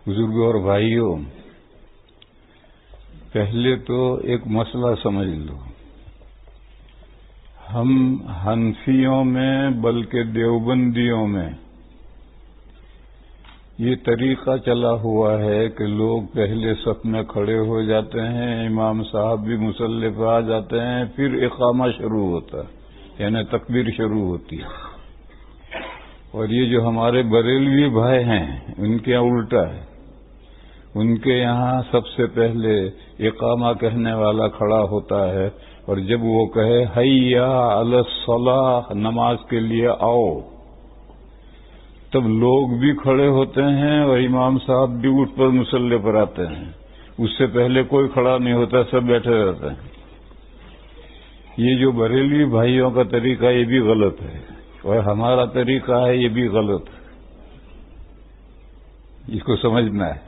بزرگوں اور بھائیوں، پہلے تو ایک مسئلہ سمجھ لو، ہم حنفیوں میں بلکہ دیوبندیوں میں یہ طریقہ چلا ہوا ہے کہ لوگ پہلے صف میں کھڑے ہو جاتے ہیں، امام صاحب بھی مصلی پہ آ جاتے ہیں، پھر اقامہ شروع ہوتا ہے، یعنی تکبیر شروع ہوتی ہے۔ اور یہ جو ہمارے بریلوی بھائی ہیں ان کے یہاں الٹا ہے، ان کے یہاں سب سے پہلے اقامہ کہنے والا کھڑا ہوتا ہے، اور جب وہ کہے حیا علی الصلاۃ، نماز کے لیے آؤ، تب لوگ بھی کھڑے ہوتے ہیں اور امام صاحب بھی اٹھ پر مصلی پر آتے ہیں۔ اس سے پہلے کوئی کھڑا نہیں ہوتا، سب بیٹھے رہتے ہیں۔ یہ جو بریلوی بھائیوں کا طریقہ یہ بھی غلط ہے، اور ہمارا طریقہ ہے یہ بھی غلط ہے، اس کو سمجھنا ہے۔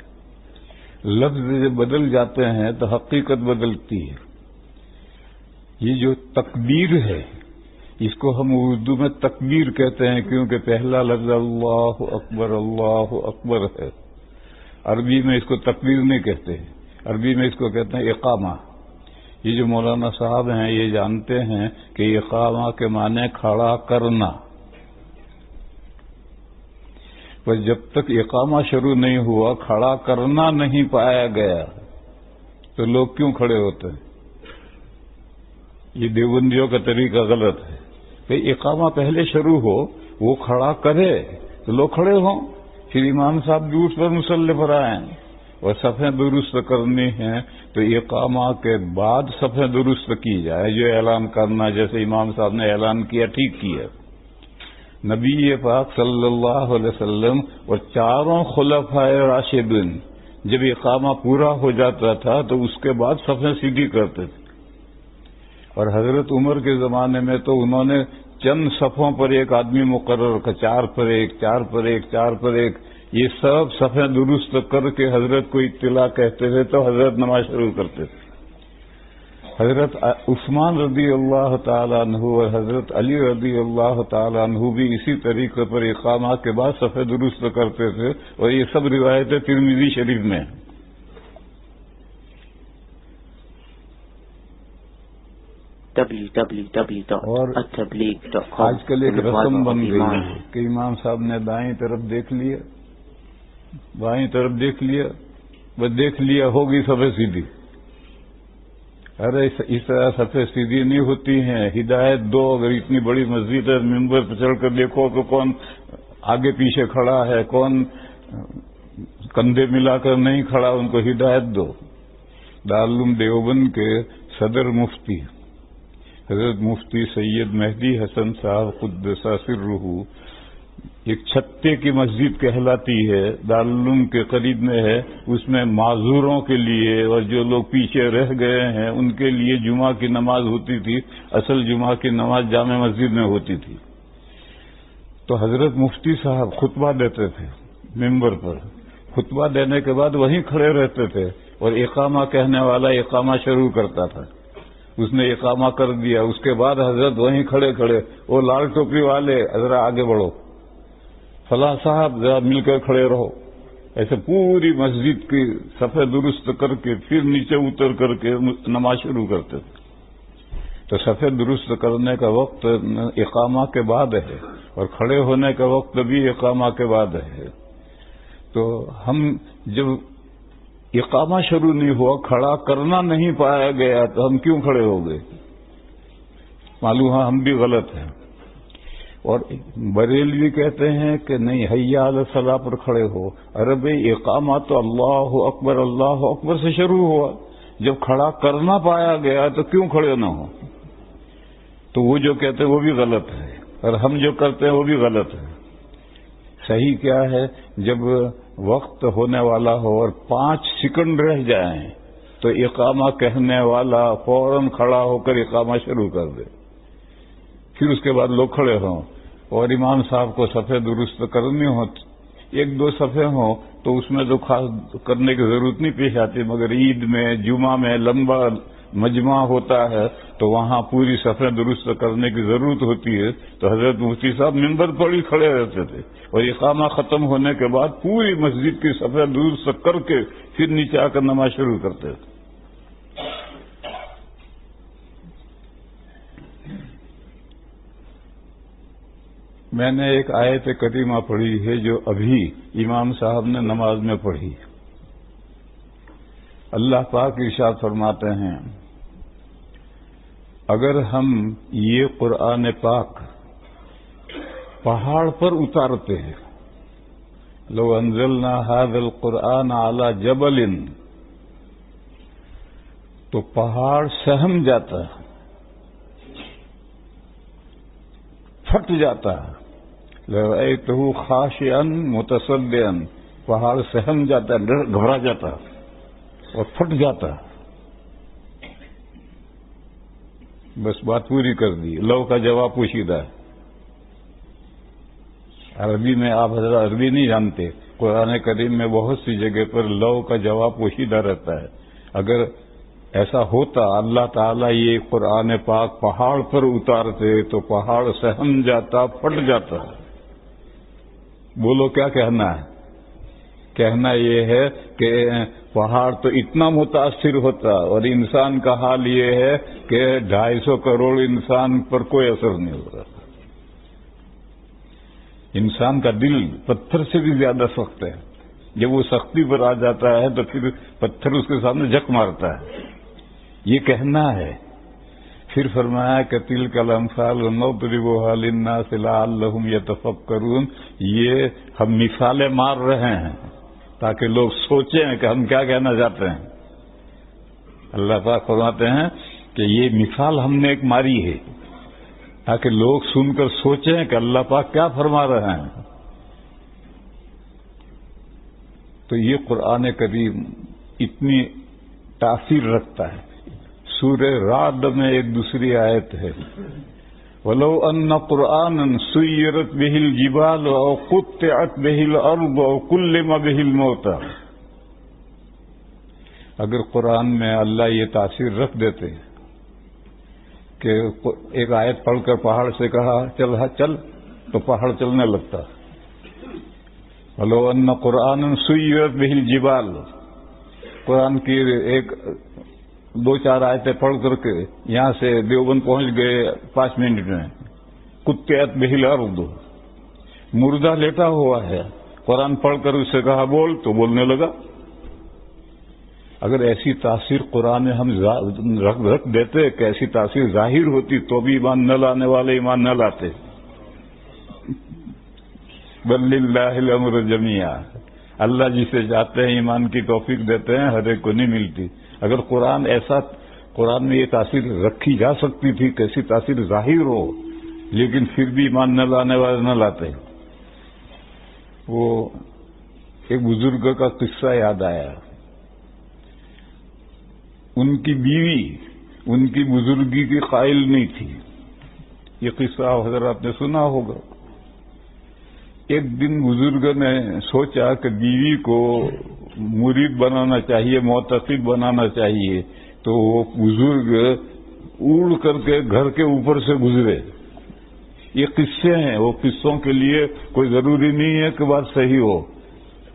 لفظ جب بدل جاتے ہیں تو حقیقت بدلتی ہے۔ یہ جو تکبیر ہے اس کو ہم اردو میں تکبیر کہتے ہیں، کیونکہ پہلا لفظ اللہ اکبر ہے۔ عربی میں اس کو تکبیر نہیں کہتے، عربی میں اس کو کہتے ہیں اقامہ۔ یہ جو مولانا صاحب ہیں یہ جانتے ہیں کہ اقامہ کے معنی کھڑا کرنا، پر جب تک اقامہ شروع نہیں ہوا، کھڑا کرنا نہیں پایا گیا تو لوگ کیوں کھڑے ہوتے ہیں؟ یہ دیوبندیوں کا طریقہ غلط ہے کہ اقامہ پہلے شروع ہو، وہ کھڑا کرے تو لوگ کھڑے ہوں، پھر امام صاحب بھی اس پر مصلی پر آئیں، اور صفیں درست کرنی ہیں تو اقامہ کے بعد صفیں درست کی جائے۔ جو اعلان کرنا، جیسے امام صاحب نے اعلان کیا، ٹھیک کیا۔ نبی پاک صلی اللہ علیہ وسلم اور چاروں خلفائے راشدین جب اقامہ پورا ہو جاتا تھا تو اس کے بعد صفیں سیدھی کرتے تھے، اور حضرت عمر کے زمانے میں تو انہوں نے چند صفوں پر ایک آدمی مقرر کر، 4 پر 1، 4 پر 1، 4 پر 1، یہ سب صفیں درست کر کے حضرت کو اطلاع کہتے تھے تو حضرت نماز شروع کرتے تھے۔ حضرت عثمان رضی اللہ تعالیٰ عنہ اور حضرت علی رضی اللہ تعالیٰ عنہ بھی اسی طریقے پر اقامہ کے بعد صفیں درست کرتے تھے، اور یہ سب روایتیں ترمذی شریف میں ہیں۔ اور آج کل ایک رسم بن گئی ہے کہ امام صاحب نے دائیں طرف دیکھ لیا، بائیں طرف دیکھ لیا، بس دیکھ لیا، ہوگی صفیں سیدھی۔ ارے اس طرح صفیں سیدھی نہیں ہوتی ہیں، ہدایت دو۔ اگر اتنی بڑی مسجد ہے، ممبر پہ چڑھ کر دیکھو کہ کون آگے پیچھے کھڑا ہے، کون کندھے ملا کر نہیں کھڑا، ان کو ہدایت دو۔ دارالعلوم دیوبند کے صدر مفتی حضرت مفتی سید مہدی حسن صاحب قدس سرہ، ایک چھتے کی مسجد کہلاتی ہے، دارالعلوم کے قریب میں ہے، اس میں معذوروں کے لیے اور جو لوگ پیچھے رہ گئے ہیں ان کے لیے جمعہ کی نماز ہوتی تھی۔ اصل جمعہ کی نماز جامع مسجد میں ہوتی تھی، تو حضرت مفتی صاحب خطبہ دیتے تھے ممبر پر، خطبہ دینے کے بعد وہیں کھڑے رہتے تھے، اور اقامہ کہنے والا اقامہ شروع کرتا تھا۔ اس نے اقامہ کر دیا، اس کے بعد حضرت وہیں کھڑے کھڑے، وہ لال ٹوپی والے ذرا آگے بڑھو، فلاں صاحب ذرا مل کر کھڑے رہو، ایسے پوری مسجد کی صفیں درست کر کے پھر نیچے اتر کر کے نماز شروع کرتے تھے۔ تو صفیں درست کرنے کا وقت اقامہ کے بعد ہے، اور کھڑے ہونے کا وقت بھی اقامہ کے بعد ہے۔ تو ہم جب اقامہ شروع نہیں ہوا، کھڑا کرنا نہیں پایا گیا، تو ہم کیوں کھڑے ہو گئے؟ معلوم ہے ہم بھی غلط ہیں۔ اور بریلوی کہتے ہیں کہ نہیں، حیا علی الصلاۃ پر کھڑے ہو۔ ارے بھائی، اقامہ تو اللہ اکبر سے شروع ہوا، جب کھڑا کرنا پایا گیا تو کیوں کھڑے نہ ہو؟ تو وہ جو کہتے ہیں وہ بھی غلط ہے، اور ہم جو کرتے ہیں وہ بھی غلط ہے۔ صحیح کیا ہے؟ جب وقت ہونے والا ہو اور 5 سیکنڈ رہ جائیں تو اقامہ کہنے والا فوراً کھڑا ہو کر اقامہ شروع کر دے، پھر اس کے بعد لوگ کھڑے ہوں، اور امام صاحب کو صفیں درست کرنی ہو، 1-2 صفیں ہوں تو اس میں تو خاص کرنے کی ضرورت نہیں پیش آتی، مگر عید میں، جمعہ میں لمبا مجمع ہوتا ہے تو وہاں پوری صفیں درست کرنے کی ضرورت ہوتی ہے، تو حضرت مفتی صاحب منبر پر ہی کھڑے رہتے تھے اور اقامہ ختم ہونے کے بعد پوری مسجد کی صفیں درست کر کے پھر نیچے آ کر نماز شروع کرتے تھے۔ میں نے ایک آیت کریمہ پڑھی ہے جو ابھی امام صاحب نے نماز میں پڑھی۔ اللہ پاک ارشاد فرماتے ہیں، اگر ہم یہ قرآن پاک پہاڑ پر اتارتے ہیں، لو انزلنا هذا القرآن على جبل، تو پہاڑ سہم جاتا ہے، پھٹ جاتا ہے، لرأيته خاشعا متصدعا، پہاڑ سہم جاتا ہے، گھبرا جاتا ہے اور پھٹ جاتا ہے۔ بس بات پوری کر دی۔ لو کا جواب پوشیدہ ہے۔ عربی میں آپ حضرات عربی نہیں جانتے، قرآن کریم میں بہت سی جگہ پر لو کا جواب پوشیدہ رہتا ہے۔ اگر ایسا ہوتا اللہ تعالیٰ یہ قرآن پاک پہاڑ پر اتارتے تو پہاڑ سہم جاتا، پھٹ جاتا۔ بولو کیا کہنا ہے؟ کہنا یہ ہے کہ پہاڑ تو اتنا متاثر ہوتا اور انسان کا حال یہ ہے کہ 250 کروڑ انسان پر کوئی اثر نہیں ہو رہا۔ انسان کا دل پتھر سے بھی زیادہ سخت ہے، جب وہ سختی پر آ جاتا ہے تو پھر پتھر اس کے سامنے جھک مارتا ہے۔ یہ کہنا ہے۔ پھر فرمایا کہ تلک الامثال نضربها للناس لعلهم يتفکرون، یہ ہم مثالیں مار رہے ہیں تاکہ لوگ سوچیں کہ ہم کیا کہنا چاہتے ہیں۔ اللہ پاک فرماتے ہیں کہ یہ مثال ہم نے ایک ماری ہے تاکہ لوگ سن کر سوچیں کہ اللہ پاک کیا فرما رہے ہیں۔ تو یہ قرآن کریم اتنی تاثیر رکھتا ہے۔ سورہ رعد میں ایک دوسری آیت ہے، وَلَوْ أَنَّ قُرْآنًا سُيِّرَتْ بِهِ الْجِبَالُ أَوْ قُطِّعَتْ بِهِ الْأَرْضُ أَوْ كُلِّمَ بِهِ الْمَوْتَىٰ، اگر قرآن میں اللہ یہ تاثیر رکھ دیتے کہ ایک آیت پڑھ کر پہاڑ سے کہا چل تو پہاڑ چلنے لگتا۔ وَلَوْ أَنَّ قُرْآنًا سُيِّرَتْ بِهِ الْجِبَالُ، قرآن کی ایک 2-4 آیتیں پڑھ کر کے یہاں سے دیوبند پہنچ گئے 5 منٹ میں، قطعت بہ الارض، مردہ لیٹا ہوا ہے، قرآن پڑھ کر اس سے کہا بول تو بولنے لگا۔ اگر ایسی تاثیر قرآن میں ہم رکھ دیتے کہ ایسی تاثیر ظاہر ہوتی تو بھی ایمان نہ لانے والے ایمان نہ لاتے۔ بل للہ الامر جمیعا، اللہ جسے چاہتے ہیں ایمان کی توفیق دیتے ہیں، ہر ایک کو نہیں ملتی۔ اگر قرآن میں یہ تاثیر رکھی جا سکتی تھی کہ ایسی تاثیر ظاہر ہو لیکن پھر بھی ایمان نہ لانے والے نہ لاتے۔ وہ ایک بزرگ کا قصہ یاد آیا، ان کی بیوی ان کی بزرگی کی قائل نہیں تھی۔ یہ قصہ حضرات نے سنا ہوگا۔ ایک دن بزرگ نے سوچا کہ بیوی کو مرید بنانا چاہیے، معتقد بنانا چاہیے، تو وہ بزرگ اڑ کر کے گھر کے اوپر سے گزرے۔ یہ قصے ہیں، وہ قصوں کے لیے کوئی ضروری نہیں ہے کہ بات صحیح ہو۔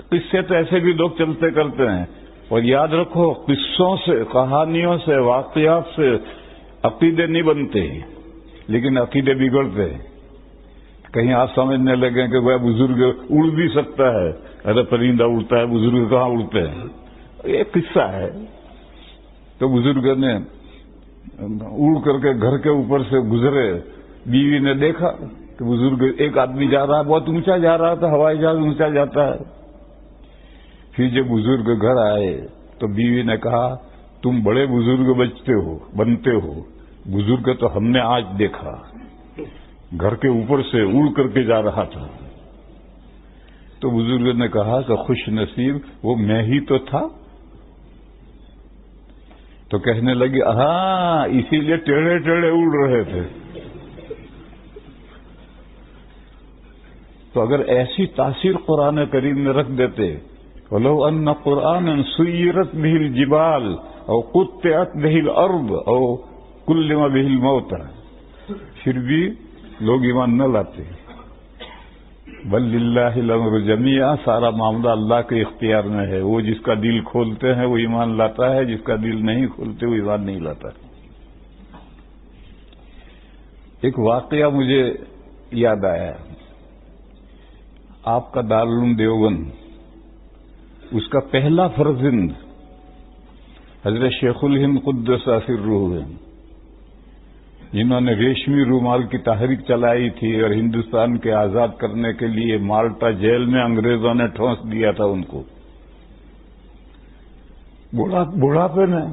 قصے تو ایسے بھی لوگ چلتے کرتے ہیں، اور یاد رکھو قصوں سے، کہانیوں سے، واقعات سے عقیدے نہیں بنتے لیکن عقیدے بگڑتے ہیں۔ کہیں آپ سمجھنے لگیں کہ وہ بزرگ اڑ بھی سکتا ہے، ارے پرندہ اڑتا ہے، بزرگ کہاں اڑتے ہیں؟ یہ قصہ ہے۔ تو بزرگ نے اڑ کر کے گھر کے اوپر سے گزرے، بیوی نے دیکھا کہ بزرگ ایک آدمی جا رہا ہے، بہت اونچا جا رہا تھا، ہوائی جہاز اونچا جاتا ہے۔ پھر جب بزرگ گھر آئے تو بیوی نے کہا تم بڑے بزرگ بنتے ہو، بزرگ تو ہم نے آج دیکھا، گھر کے اوپر سے اڑ کر کے جا رہا تھا۔ تو بزرگ نے کہا کہ خوش نصیب وہ میں ہی تو تھا۔ تو کہنے لگی ہاں اسی لیے ٹیڑھے ٹیڑھے اڑ رہے تھے۔ تو اگر ایسی تاثیر قرآن کریم میں رکھ دیتے، وَلَوْ أَنَّ قُرْآنًا سُيِّرَتْ بِهِ الْجِبَالُ اور قطعت به الارض اور کلم به الموت، پھر بھی لوگ ایمان نہ لاتے. بل للہ الامر جمیعا، سارا معاملہ اللہ کے اختیار میں ہے. وہ جس کا دل کھولتے ہیں وہ ایمان لاتا ہے، جس کا دل نہیں کھولتے وہ ایمان نہیں لاتا. ایک واقعہ مجھے یاد آیا. آپ کا دارالعلوم دیوبند، اس کا پہلا فرزند حضرت شیخ الہند قدس سرہ ہیں، جنہوں نے ریشمی رومال کی تحریک چلائی تھی اور ہندوستان کے آزاد کرنے کے لیے مالٹا جیل میں انگریزوں نے ٹھونس دیا تھا ان کو. بڑھاپے میں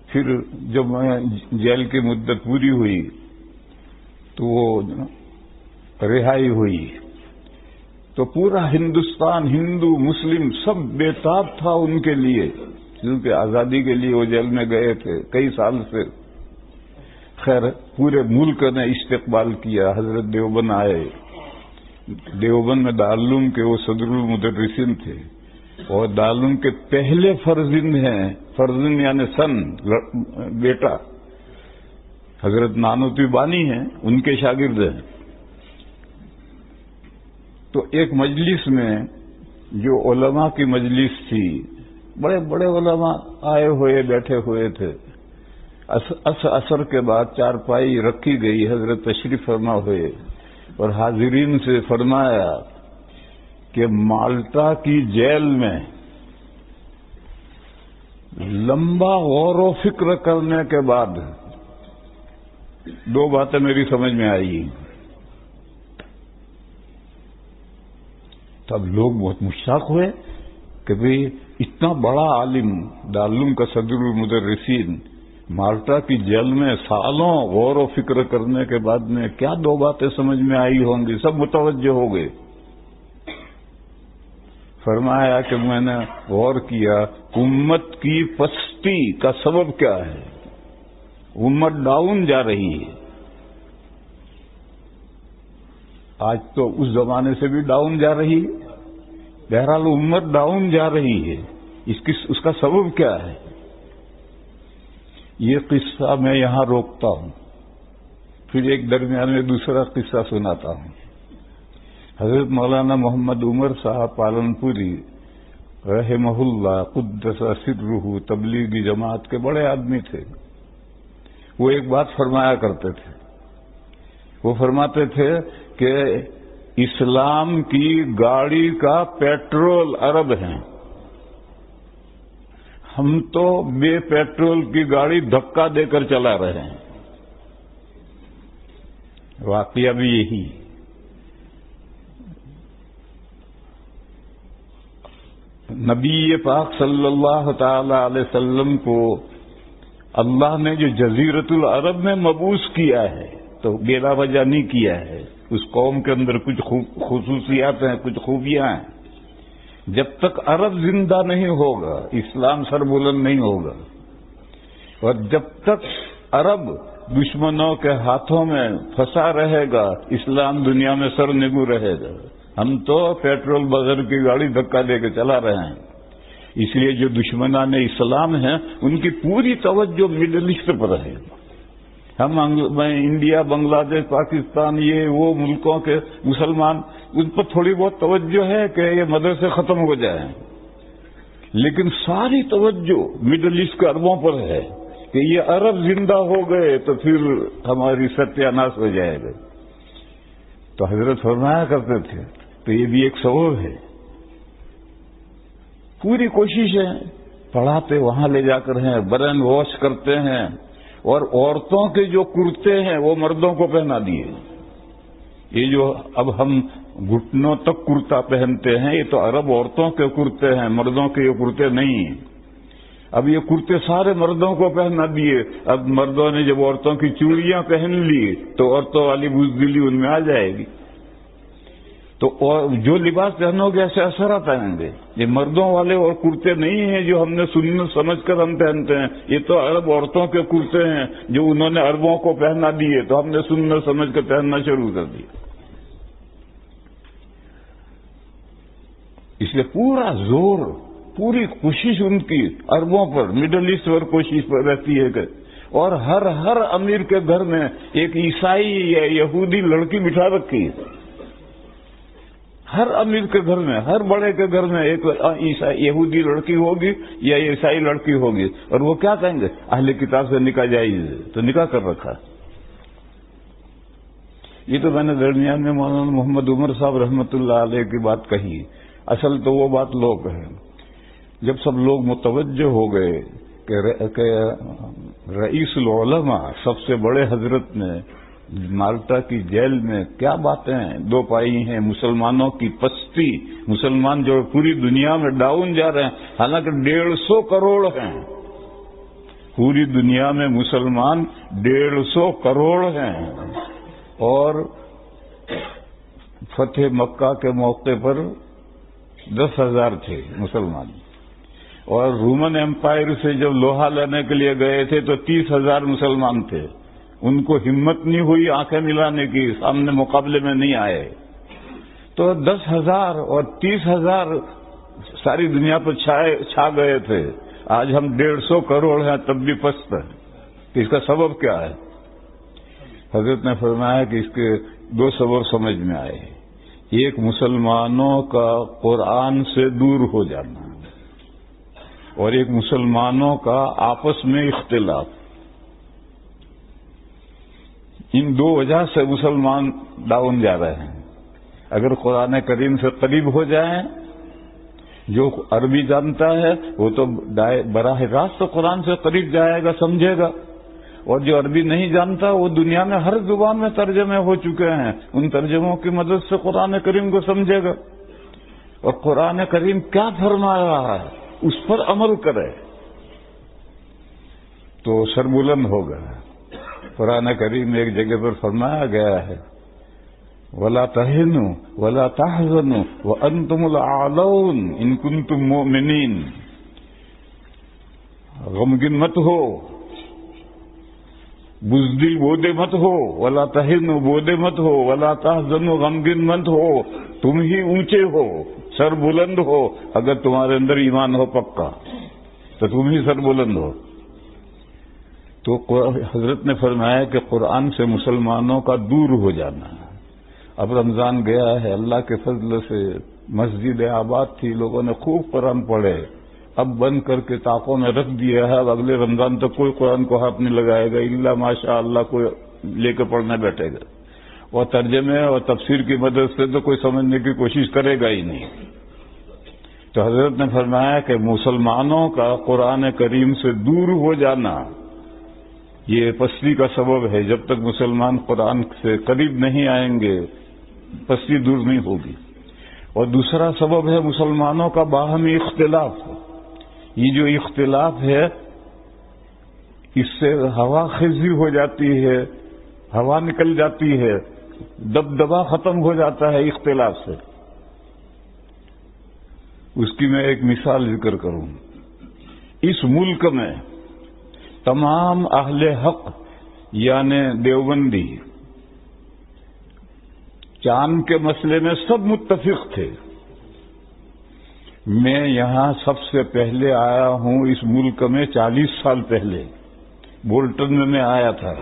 پھر جب میں جیل کی مدت پوری ہوئی تو وہ رہائی ہوئی تو پورا ہندوستان، ہندو مسلم سب بےتاب تھا ان کے لیے، کیونکہ آزادی کے لیے وہ جیل میں گئے تھے کئی سال سے. خیر پورے ملک نے استقبال کیا. حضرت دیوبند آئے. دیوبند میں دارالعلوم کے وہ صدر المدرسین تھے اور دارالعلوم کے پہلے فرزند ہیں، فرزند یعنی سن بیٹا حضرت نانوتوی بانی ہیں، ان کے شاگرد ہیں. تو ایک مجلس میں جو علماء کی مجلس تھی، بڑے بڑے علماء آئے ہوئے بیٹھے ہوئے تھے. عصر کے بعد چارپائی رکھی گئی، حضرت تشریف فرما ہوئے اور حاضرین سے فرمایا کہ مالٹا کی جیل میں لمبا غور و فکر کرنے کے بعد دو باتیں میری سمجھ میں آئی. تب لوگ بہت مشتاق ہوئے کہ بھئی اتنا بڑا عالم، دارالعلوم کا صدر المدرسین، مالٹا کی جیل میں سالوں غور و فکر کرنے کے بعد میں کیا دو باتیں سمجھ میں آئی ہوں گی. سب متوجہ ہو گئے. فرمایا کہ میں نے غور کیا امت کی پستی کا سبب کیا ہے. امت ڈاؤن جا رہی ہے. آج تو اس زمانے سے بھی ڈاؤن جا رہی ہے. بہرحال امت ڈاؤن جا رہی ہے. اس کا سبب کیا ہے؟ یہ قصہ میں یہاں روکتا ہوں، پھر ایک درمیان میں دوسرا قصہ سناتا ہوں. حضرت مولانا محمد عمر صاحب پالنپوری رحمہ اللہ قدس سرہ تبلیغی جماعت کے بڑے آدمی تھے. وہ ایک بات فرمایا کرتے تھے. وہ فرماتے تھے کہ اسلام کی گاڑی کا پیٹرول ارب ہیں، ہم تو بے پیٹرول کی گاڑی دھکا دے کر چلا رہے ہیں. واقعہ بھی یہی. نبی پاک صلی اللہ تعالی علیہ وسلم کو اللہ نے جو جزیرت العرب میں مبعوث کیا ہے تو بلا وجہ نہیں کیا ہے. اس قوم کے اندر کچھ خصوصیات ہیں، کچھ خوبیاں ہیں. جب تک عرب زندہ نہیں ہوگا اسلام سر بلند نہیں ہوگا، اور جب تک عرب دشمنوں کے ہاتھوں میں پھنسا رہے گا اسلام دنیا میں سر نگو رہے گا. ہم تو پیٹرول بغیر کی گاڑی دھکا دے کے چلا رہے ہیں. اس لیے جو دشمنان اسلام ہیں ان کی پوری توجہ مڈل ایسٹ پر ہے. ہم انڈیا، بنگلہ دیش، پاکستان، یہ وہ ملکوں کے مسلمان، ان پر تھوڑی بہت توجہ ہے کہ یہ مدرسے ختم ہو جائیں، لیکن ساری توجہ مڈل ایسٹ کے عربوں پر ہے کہ یہ عرب زندہ ہو گئے تو پھر ہماری ستیہ ناش ہو جائے گا. تو حضرت فرمایا کرتے تھے تو یہ بھی ایک سبب ہے. پوری کوشش ہے، پڑھاتے وہاں لے جا کر ہیں، برین واش کرتے ہیں، اور عورتوں کے جو کرتے ہیں وہ مردوں کو پہنا دیے. یہ جو اب ہم گھٹنوں تک کرتا پہنتے ہیں یہ تو عرب عورتوں کے کرتے ہیں، مردوں کے یہ کرتے نہیں ہیں. اب یہ کرتے سارے مردوں کو پہنا دیے. اب مردوں نے جب عورتوں کی چوڑیاں پہن لی تو عورتوں والی بزدلی ان میں آ جائے گی. تو جو لباس پہنو گے ایسے اسرا پہنیں گے. یہ مردوں والے اور کرتے نہیں ہیں جو ہم نے سنت سمجھ کر ہم پہنتے ہیں، یہ تو عرب عورتوں کے کرتے ہیں جو انہوں نے عربوں کو پہنا دیے تو ہم نے سنت سمجھ کر پہننا شروع کر دیا. اس لیے پورا زور پوری کوشش ان کی عربوں پر، مڈل ایسٹ پر کوشش پر رہتی ہے کہ، اور ہر امیر کے گھر میں ایک عیسائی یا یہودی لڑکی بٹھا رکھی ہے. ہر امیر کے گھر میں، ہر بڑے کے گھر میں ایک یہودی لڑکی ہوگی یا عیسائی لڑکی ہوگی. اور وہ کیا کہیں گے؟ اہل کتاب سے نکاح جائز ہے، تو نکاح کر رکھا. یہ تو میں نے درمیان میں مولانا محمد عمر صاحب رحمۃ اللہ علیہ کی بات کہی. اصل تو وہ بات لوگ ہیں. جب سب لوگ متوجہ ہو گئے کہ رئیس العلماء سب سے بڑے حضرت نے مالٹا کی جیل میں کیا باتیں دو پائی ہیں، مسلمانوں کی پستی، مسلمان جو پوری دنیا میں ڈاؤن جا رہے ہیں، حالانکہ 150 کروڑ ہیں پوری دنیا میں، مسلمان 150 کروڑ ہیں. اور فتح مکہ کے موقع پر 10,000 تھے مسلمان، اور رومن امپائر سے جب لوہا لینے کے لیے گئے تھے تو 30,000 مسلمان تھے. ان کو ہمت نہیں ہوئی آنکھیں ملانے کی، سامنے مقابلے میں نہیں آئے. تو 10,000 اور 30,000 ساری دنیا پر چھا گئے تھے. آج ہم 150 کروڑ ہیں تب بھی پست ہیں. اس کا سبب کیا ہے؟ حضرت نے فرمایا کہ اس کے 2 سبب سمجھ میں آئے. ایک، مسلمانوں کا قرآن سے دور ہو جانا، اور ایک مسلمانوں کا آپس میں اختلاف. ان 2 وجہ سے مسلمان ڈاؤن جا رہے ہیں. اگر قرآن کریم سے قریب ہو جائیں، جو عربی جانتا ہے وہ تو براہ راست قرآن سے قریب جائے گا، سمجھے گا. اور جو عربی نہیں جانتا وہ دنیا میں ہر زبان میں ترجمے ہو چکے ہیں، ان ترجموں کی مدد سے قرآن کریم کو سمجھے گا. اور قرآن کریم کیا فرما رہا ہے اس پر عمل کرے تو سربلند ہوگا. قرآن کریم میں ایک جگہ پر فرمایا گیا ہے، وَلَا تَهِنُوا وَلَا تَحْزَنُوا وَأَنْتُمُ الْأَعْلَوْنَ إِن كُنتُم مُؤْمِنِينَ. غمگین مت ہو، بزدل بودے مت ہو، وَلَا تَهِنُوا بودے مت ہو، وَلَا تَحْزَنُوا غمگین مت ہو. تم ہی اونچے ہو، سر بلند ہو. اگر تمہارے اندر ایمان ہو پکا تو تم ہی سر بلند ہو. تو حضرت نے فرمایا کہ قرآن سے مسلمانوں کا دور ہو جانا. اب رمضان گیا ہے، اللہ کے فضل سے مسجد آباد تھی، لوگوں نے خوب قرآن پڑھے. اب بند کر کے طاقوں میں رکھ دیا ہے. اب اگلے رمضان تک کوئی قرآن کو ہاتھ نہیں لگائے گا، الا ماشاء اللہ کوئی لے کے پڑھنے بیٹھے گا. اور ترجمے اور تفسیر کی مدد سے تو کوئی سمجھنے کی کوشش کرے گا ہی نہیں. تو حضرت نے فرمایا کہ مسلمانوں کا قرآن کریم سے دور ہو جانا یہ پستی کا سبب ہے. جب تک مسلمان قرآن سے قریب نہیں آئیں گے پستی دور نہیں ہوگی. اور دوسرا سبب ہے مسلمانوں کا باہمی اختلاف. یہ جو اختلاف ہے اس سے ہوا خزی ہو جاتی ہے، ہوا نکل جاتی ہے، دبدبا ختم ہو جاتا ہے اختلاف سے. اس کی میں ایک مثال ذکر کروں. اس ملک میں تمام اہل حق یعنی دیوبندی چاند کے مسئلے میں سب متفق تھے. میں یہاں سب سے پہلے آیا ہوں اس ملک میں 40 سال پہلے، بولٹن میں آیا تھا.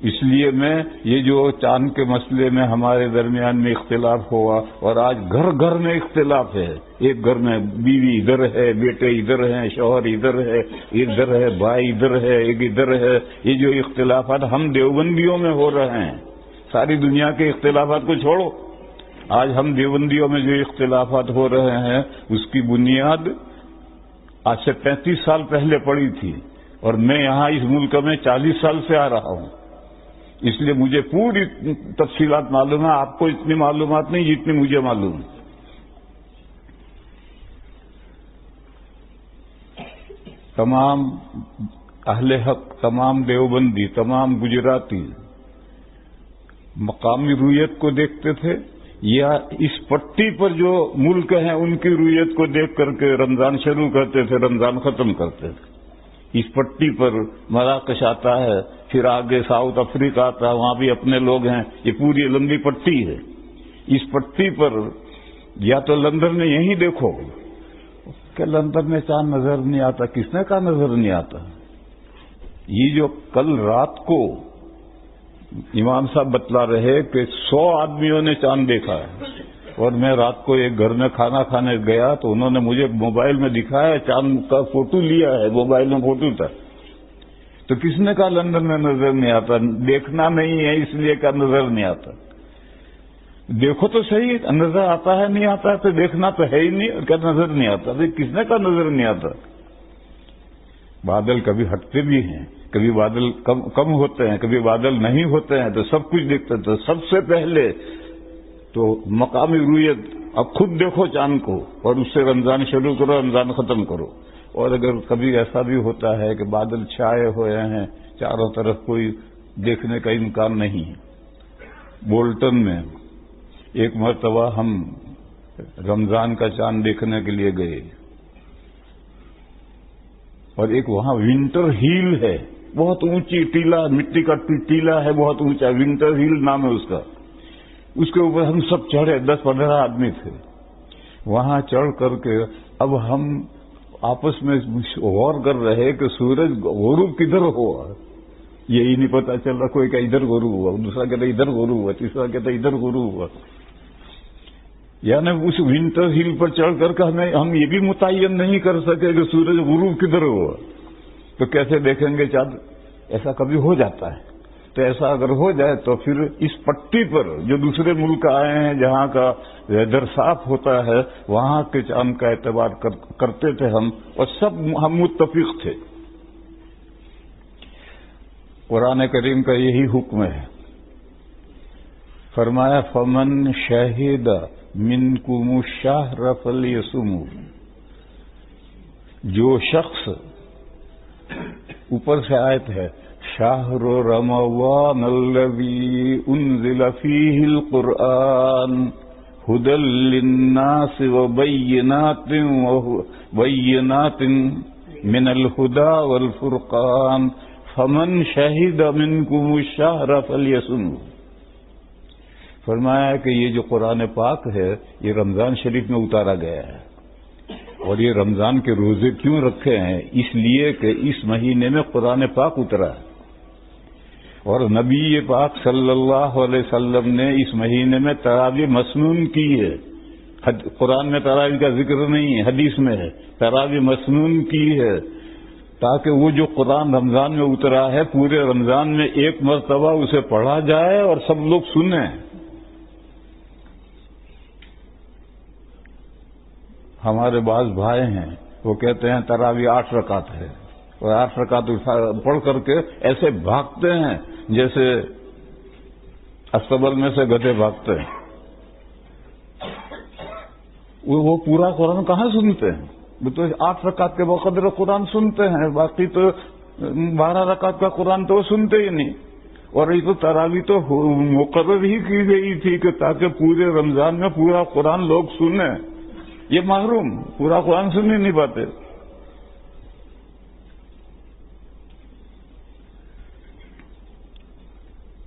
اس لیے میں یہ جو چاند کے مسئلے میں ہمارے درمیان میں اختلاف ہوا، اور آج گھر گھر میں اختلاف ہے. ایک گھر میں بیوی ادھر ہے، بیٹے ادھر ہیں، شوہر ادھر ہے، بھائی ادھر ہے، ایک ادھر ہے. یہ جو اختلافات ہم دیوبندیوں میں ہو رہے ہیں، ساری دنیا کے اختلافات کو چھوڑو، آج ہم دیوبندیوں میں جو اختلافات ہو رہے ہیں اس کی بنیاد آج سے 35 سال پہلے پڑی تھی. اور میں یہاں اس ملک میں 40 سال سے آ رہا ہوں. اس لیے مجھے پوری تفصیلات معلوم ہے. آپ کو اتنی معلومات نہیں جتنی مجھے معلوم ہے. تمام اہل حق، تمام دیوبندی، تمام گجراتی مقامی رویت کو دیکھتے تھے، یا اس پٹی پر جو ملک ہیں ان کی رویت کو دیکھ کر کے رمضان شروع کرتے تھے، رمضان ختم کرتے تھے. اس پٹی پر مراکش آتا ہے، پھر آگے ساؤتھ افریقہ آتا ہے، وہاں بھی اپنے لوگ ہیں. یہ پوری لمبی پٹی ہے. اس پٹی پر یا تو لندن میں یہیں دیکھو کہ لندن میں چاند نظر نہیں آتا. کس نے کہا نظر نہیں آتا؟ یہ جو کل رات کو امام صاحب بتلا رہے کہ 100 آدمیوں نے چاند دیکھا ہے، اور میں رات کو ایک گھر میں کھانا کھانے گیا تو انہوں نے مجھے موبائل میں دکھایا، چاند کا فوٹو لیا ہے، موبائل میں فوٹو تھا. تو کس نے کہا لندن میں نظر نہیں آتا؟ دیکھنا نہیں ہے اس لیے کہا نظر نہیں آتا. دیکھو تو صحیح، نظر آتا ہے نہیں آتا ہے تو دیکھنا تو ہے ہی نہیں، اور کیا نظر نہیں آتا؟ کس نے کہا نظر نہیں آتا؟ بادل کبھی ہٹتے بھی ہیں، کبھی بادل کم ہوتے ہیں، کبھی بادل نہیں ہوتے ہیں، تو سب کچھ دیکھتے. تو سب سے پہلے تو مقامی رویت، اب خود دیکھو چاند کو اور اس سے رمضان شروع کرو، رمضان ختم کرو. اور اگر کبھی ایسا بھی ہوتا ہے کہ بادل چھائے ہوئے ہیں، چاروں طرف کوئی دیکھنے کا امکان نہیں ہے. بولٹن میں ایک مرتبہ ہم رمضان کا چاند دیکھنے کے لیے گئے، اور ایک وہاں ونٹر ہیل ہے، بہت اونچی ٹیلا، مٹی کا ٹیلا ہے، بہت اونچا، ونٹر ہیل نام ہے اس کا. اس کے اوپر ہم سب چڑھے، 10-15 آدمی تھے. وہاں چڑھ کر کے اب ہم آپس میں غور کر رہے کہ سورج غروب کدھر ہوا، یہی نہیں پتا چل رہا. کوئی کہ ادھر غروب ہوا، دوسرا کہتا ادھر غروب ہوا، تیسرا کہتا ادھر غروب ہوا. یعنی اس ونٹر ہل پر چڑھ کر کے ہم یہ بھی متعین نہیں کر سکے کہ سورج غروب کدھر ہوا، تو کیسے دیکھیں گے چاند؟ ایسا کبھی ہو جاتا ہے. تو ایسا اگر ہو جائے تو پھر اس پٹی پر جو دوسرے ملک آئے ہیں جہاں کا ویدر صاف ہوتا ہے، وہاں کے چاند کا اعتبار کرتے تھے ہم، اور سب ہم متفق تھے. قرآن کریم کا یہی حکم ہے. فرمایا فمن شہد منکم الشہر فلیصمہ، جو شخص، اوپر سے آیت ہے شہر رمضان الذی انزل فیہ القرآن ہدی للناس وبینات من الہدی والفرقان فمن شہد منکم الشہر فلیصمہ. فرمایا کہ یہ جو قرآن پاک ہے یہ رمضان شریف میں اتارا گیا ہے، اور یہ رمضان کے روزے کیوں رکھے ہیں؟ اس لیے کہ اس مہینے میں قرآن پاک اترا ہے، اور نبی پاک صلی اللہ علیہ وسلم نے اس مہینے میں تراویح مسنون کی ہے. قرآن میں تراویح کا ذکر نہیں ہے، حدیث میں ہے، تراویح مسنون کی ہے، تاکہ وہ جو قرآن رمضان میں اترا ہے پورے رمضان میں ایک مرتبہ اسے پڑھا جائے اور سب لوگ سنیں. ہمارے بعض بھائی ہیں وہ کہتے ہیں تراویح 8 رکعت ہے، اور 8 رکعت پڑھ کر کے ایسے بھاگتے ہیں جیسے استبل میں سے گدھے بھاگتے ہیں. وہ پورا قرآن کہاں سنتے ہیں؟ وہ تو 8 رکعت کے بقدر قرآن سنتے ہیں، باقی تو 12 رکعت کا قرآن تو وہ سنتے ہی نہیں. اور یہ تو تراویح تو مقرر ہی کی گئی تھی کہ تاکہ پورے رمضان میں پورا قرآن لوگ سنیں. یہ محروم پورا قرآن سن ہی نہیں پاتے.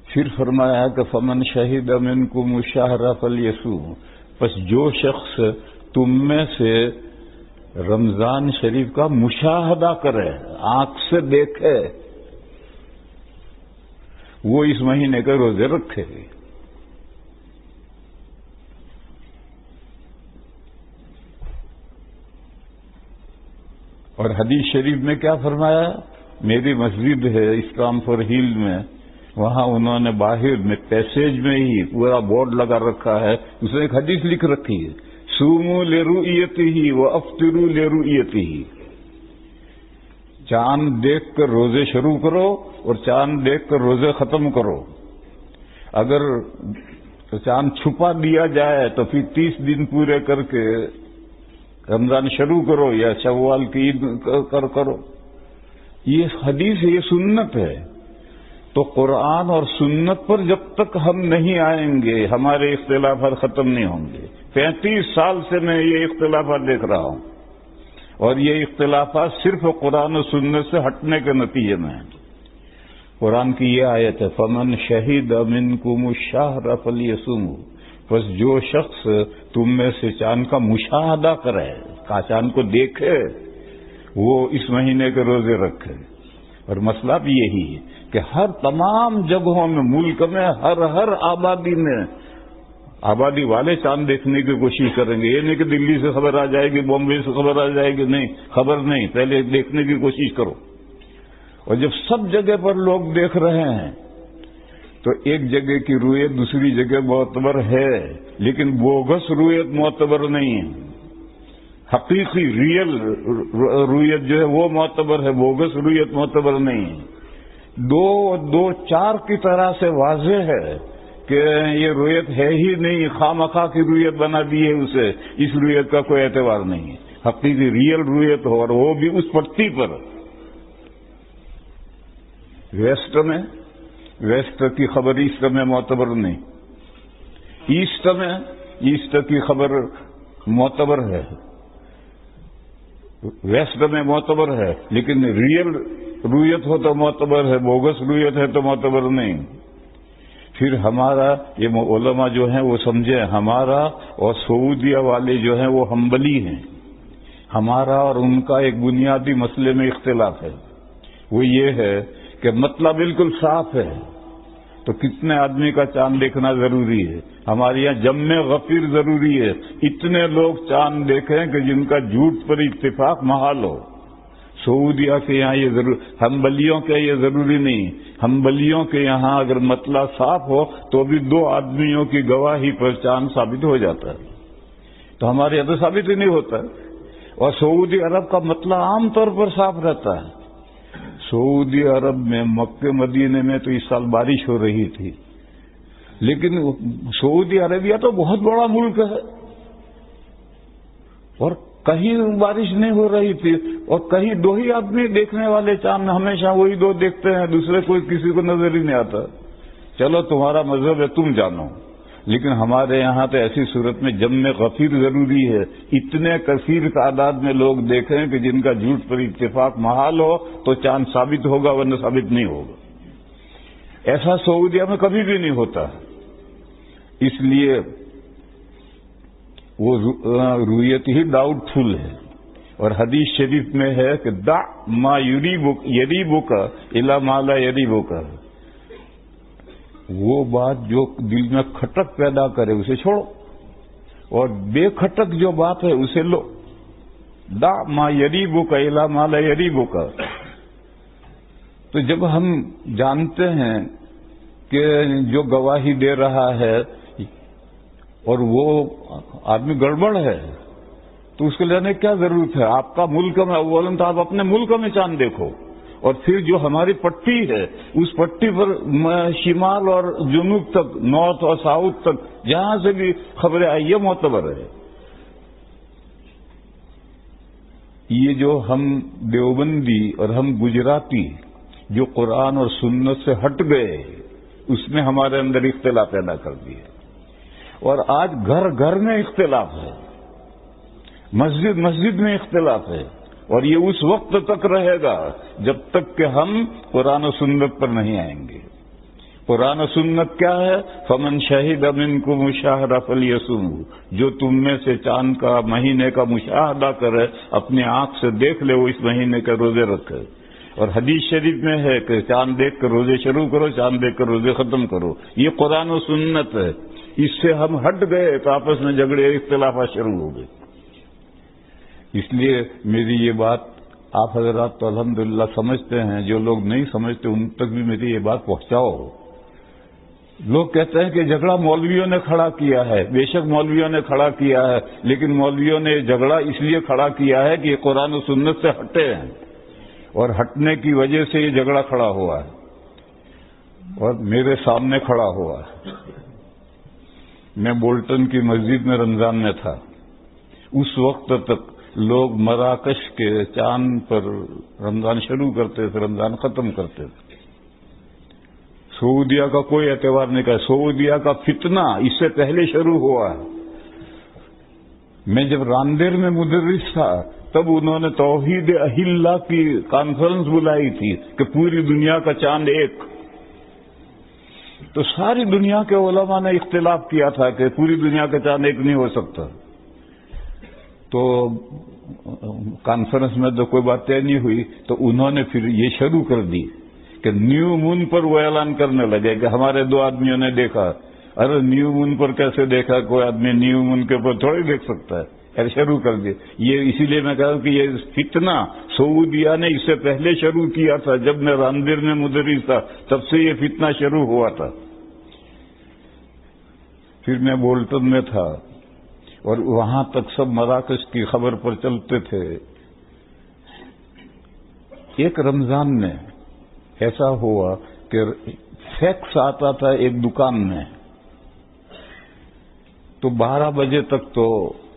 پھر فرمایا کہ فمن شہد منکم الشہر فلیصمہ، پس جو شخص تم میں سے رمضان شریف کا مشاہدہ کرے، آنکھ سے دیکھے، وہ اس مہینے کے روزے رکھے. اور حدیث شریف میں کیا فرمایا؟ میری مسجد ہے اسلام فور ہیل میں، وہاں انہوں نے باہر میں پیسیج میں ہی پورا بورڈ لگا رکھا ہے، اس نے ایک حدیث لکھ رکھی ہے صوموا لرؤیتہ وافطروا لرؤیتہ. چاند دیکھ کر روزے شروع کرو اور چاند دیکھ کر روزے ختم کرو. اگر چاند چھپا دیا جائے تو پھر 30 دن پورے کر کے رمضان شروع کرو یا شوال کی عید کرو. یہ حدیث ہے، یہ سنت ہے. تو قرآن اور سنت پر جب تک ہم نہیں آئیں گے ہمارے اختلافات ختم نہیں ہوں گے. 35 سال سے میں یہ اختلافات دیکھ رہا ہوں، اور یہ اختلافات صرف قرآن و سنت سے ہٹنے کے نتیجے میں ہیں. قرآن کی یہ آیت ہے فمن شہد منکم الشہر فلیصمہ، بس جو شخص تم میں سے چاند کا مشاہدہ کرے، چاند کو دیکھے وہ اس مہینے کے روزے رکھے. اور مسئلہ بھی یہی ہے کہ ہر تمام جگہوں میں ملک میں ہر آبادی میں آبادی والے چاند دیکھنے کی کوشش کریں گے. یہ نہیں کہ دلی سے خبر آ جائے گی، بامبے سے خبر آ جائے گی، نہیں، خبر نہیں، پہلے دیکھنے کی کوشش کرو. اور جب سب جگہ پر لوگ دیکھ رہے ہیں تو ایک جگہ کی رویت دوسری جگہ معتبر ہے، لیکن بوگس رویت معتبر نہیں ہے. حقیقی ریئل رویت جو ہے وہ معتبر ہے، بوگس رویت معتبر نہیں ہے. دو چار کی طرح سے واضح ہے کہ یہ رویت ہے ہی نہیں، خواہ کی رویت بنا دی ہے اسے، اس رویت کا کوئی اعتبار نہیں ہے. حقیقی ریئل رویت ہو، اور وہ بھی اس پٹی پر. ویسٹ کی خبر ایسٹ میں معتبر نہیں، ایسٹ کی خبر معتبر ہے، ویسٹ میں معتبر ہے، لیکن ریئل رویت ہو تو معتبر ہے، بوگس رویت ہے تو معتبر نہیں. پھر ہمارا یہ علماء جو ہیں وہ سمجھے، ہمارا اور سعودیہ والے جو ہیں وہ ہمبلی ہیں. ہمارا اور ان کا ایک بنیادی مسئلے میں اختلاف ہے، وہ یہ ہے کہ مطلب بالکل صاف ہے تو کتنے آدمی کا چاند دیکھنا ضروری ہے. ہمارے یہاں جمع غفیر ضروری ہے، اتنے لوگ چاند دیکھیں کہ جن کا جھوٹ پر اتفاق محال ہو. سعودیہ کے یہاں یہ ضرور، ہمبلیوں کے یہ ضروری نہیں. ہمبلیوں کے یہاں اگر مطلع صاف ہو تو بھی 2 آدمیوں کی گواہی پر چاند ثابت ہو جاتا ہے. تو ہمارے یہاں تو ثابت ہی نہیں ہوتا. اور سعودی عرب کا مطلع عام طور پر صاف رہتا ہے. سعودی عرب میں مکہ مدینے میں تو اس سال بارش ہو رہی تھی، لیکن سعودی عربیہ تو بہت بڑا ملک ہے اور کہیں بارش نہیں ہو رہی تھی، اور کہیں 2 ہی آدمی دیکھنے والے چاند، ہمیشہ وہی 2 دیکھتے ہیں، دوسرے کوئی کسی کو نظر ہی نہیں آتا. چلو تمہارا مذہب ہے، تم جانو، لیکن ہمارے یہاں تو ایسی صورت میں جمع غفیر ضروری ہے. اتنے کثیر تعداد میں لوگ دیکھیں کہ جن کا جھوٹ پر اتفاق محال ہو تو چاند ثابت ہوگا، ورنہ ثابت نہیں ہوگا. ایسا سعودیہ میں کبھی بھی نہیں ہوتا. اس لیے وہ رویت ہی ڈاؤٹ فل ہے. اور حدیث شریف میں ہے کہ دع ما یریبک الی ما لا یریبک، وہ بات جو دل میں کھٹک پیدا کرے اسے چھوڑو، اور بے کھٹک جو بات ہے اسے لو. دع ما یریبک الی ما لا یریبک. تو جب ہم جانتے ہیں کہ جو گواہی دے رہا ہے اور وہ آدمی گڑبڑ ہے تو اس کے لینے کیا ضرورت ہے؟ آپ کا ملک میں اولاً تو آپ اپنے ملک میں چاند دیکھو، اور پھر جو ہماری پٹی ہے اس پٹی پر شمال اور جنوب تک، نارتھ اور ساؤتھ تک جہاں سے بھی خبریں آئی یہ معتبر ہے. یہ جو ہم دیوبندی اور ہم گجراتی جو قرآن اور سنت سے ہٹ گئے، اس میں ہمارے اندر اختلاف پیدا کر دیے. اور آج گھر گھر میں اختلاف ہے، مسجد مسجد میں اختلاف ہے، اور یہ اس وقت تک رہے گا جب تک کہ ہم قرآن و سنت پر نہیں آئیں گے. قرآن و سنت کیا ہے؟ فمن شہد منکم الشہر فلیصمہ، جو تم میں سے چاند کا مہینے کا مشاہدہ کرے، اپنی آنکھ سے دیکھ لے، وہ اس مہینے کے روزے رکھے. اور حدیث شریف میں ہے کہ چاند دیکھ کر روزے شروع کرو، چاند دیکھ کر روزے ختم کرو. یہ قرآن و سنت ہے. اس سے ہم ہٹ گئے تو آپس میں جھگڑے اختلافات شروع ہو گئے. اس لیے میری یہ بات آپ حضرات تو الحمدللہ سمجھتے ہیں، جو لوگ نہیں سمجھتے ان تک بھی میری یہ بات پہنچاؤ. لوگ کہتے ہیں کہ جھگڑا مولویوں نے کھڑا کیا ہے. بے شک مولویوں نے کھڑا کیا ہے، لیکن مولویوں نے جھگڑا اس لیے کھڑا کیا ہے کہ یہ قرآن و سنت سے ہٹے ہیں، اور ہٹنے کی وجہ سے یہ جھگڑا کھڑا ہوا ہے اور میرے سامنے کھڑا ہوا ہے. میں بولٹن کی مسجد میں رمضان میں تھا. اس وقت تک لوگ مراکش کے چاند پر رمضان شروع کرتے تھے، رمضان ختم کرتے تھے. سعودیہ کا کوئی اعتبار نہیں کیا. سعودیہ کا فتنہ اس سے پہلے شروع ہوا ہے. میں جب راندیر میں مدرس تھا تب انہوں نے توحید اہلہ کی کانفرنس بلائی تھی کہ پوری دنیا کا چاند ایک. تو ساری دنیا کے علماء نے اختلاف کیا تھا کہ پوری دنیا کا چاند ایک نہیں ہو سکتا. تو کانفرنس میں تو کوئی بات طے نہیں ہوئی، تو انہوں نے پھر یہ شروع کر دی کہ نیو مون پر وہ اعلان کرنے لگے کہ ہمارے 2 آدمیوں نے دیکھا۔ ارے نیو مون پر کیسے دیکھا؟ کوئی آدمی نیو مون کے اوپر تھوڑی دیکھ سکتا ہے۔ خیر شروع کر دی یہ، اسی لیے میں کہا کہ یہ فتنہ سعودیہ نے اس سے پہلے شروع کیا تھا، جب میں راندیر میں مدرس تھا تب سے یہ فتنہ شروع ہوا تھا۔ پھر میں بولٹن میں تھا اور وہاں تک سب مراکش کی خبر پر چلتے تھے۔ ایک رمضان میں ایسا ہوا کہ فیکس آتا تھا ایک دکان میں، تو 12 بجے تک تو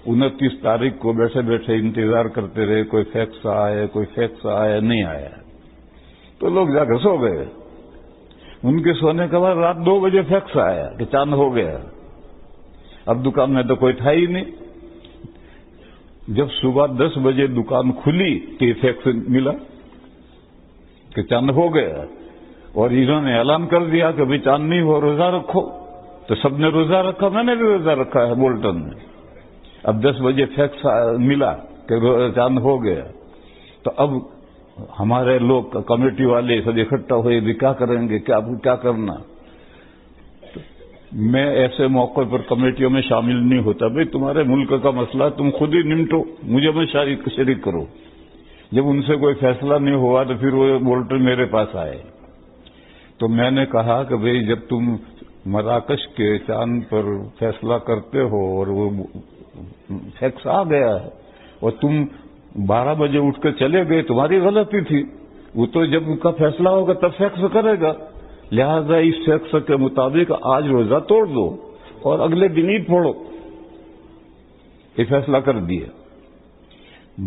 29 تاریخ کو بیٹھے بیٹھے انتظار کرتے رہے، کوئی فیکس آئے کوئی فیکس آئے، نہیں آیا تو لوگ جا کر سو گئے۔ ان کے سونے کے بعد رات 2 بجے فیکس آیا کہ چاند ہو گیا۔ اب دکان میں تو کوئی تھا ہی نہیں۔ جب صبح 10 بجے دکان کھلی تو یہ فیکس ملا کہ چاند ہو گیا، اور انہوں نے اعلان کر دیا کہ بھئی چاند نہیں ہو، روزہ رکھو۔ تو سب نے روزہ رکھا، میں نے بھی روزہ رکھا ہے بولٹن میں۔ اب 10 بجے فیکس ملا کہ چاند ہو گیا، تو اب ہمارے لوگ کمیٹی والے سب اکٹھا ہوئے، بھی کیا کریں گے، کیا کرنا۔ میں ایسے موقع پر کمیٹیوں میں شامل نہیں ہوتا، بھئی تمہارے ملک کا مسئلہ تم خود ہی نمٹو، مجھے میں شریک کرو۔ جب ان سے کوئی فیصلہ نہیں ہوا تو پھر وہ بولٹن میرے پاس آئے، تو میں نے کہا کہ بھئی جب تم مراکش کے چاند پر فیصلہ کرتے ہو اور وہ فیکس آ گیا ہے اور تم 12 بجے اٹھ کر چلے گئے، تمہاری غلطی تھی۔ وہ تو جب ان کا فیصلہ ہوگا تب فیکس کرے گا، لہذا اس فیکس کے مطابق آج روزہ توڑ دو اور اگلے دن عید پڑھو۔ یہ فیصلہ کر دیا۔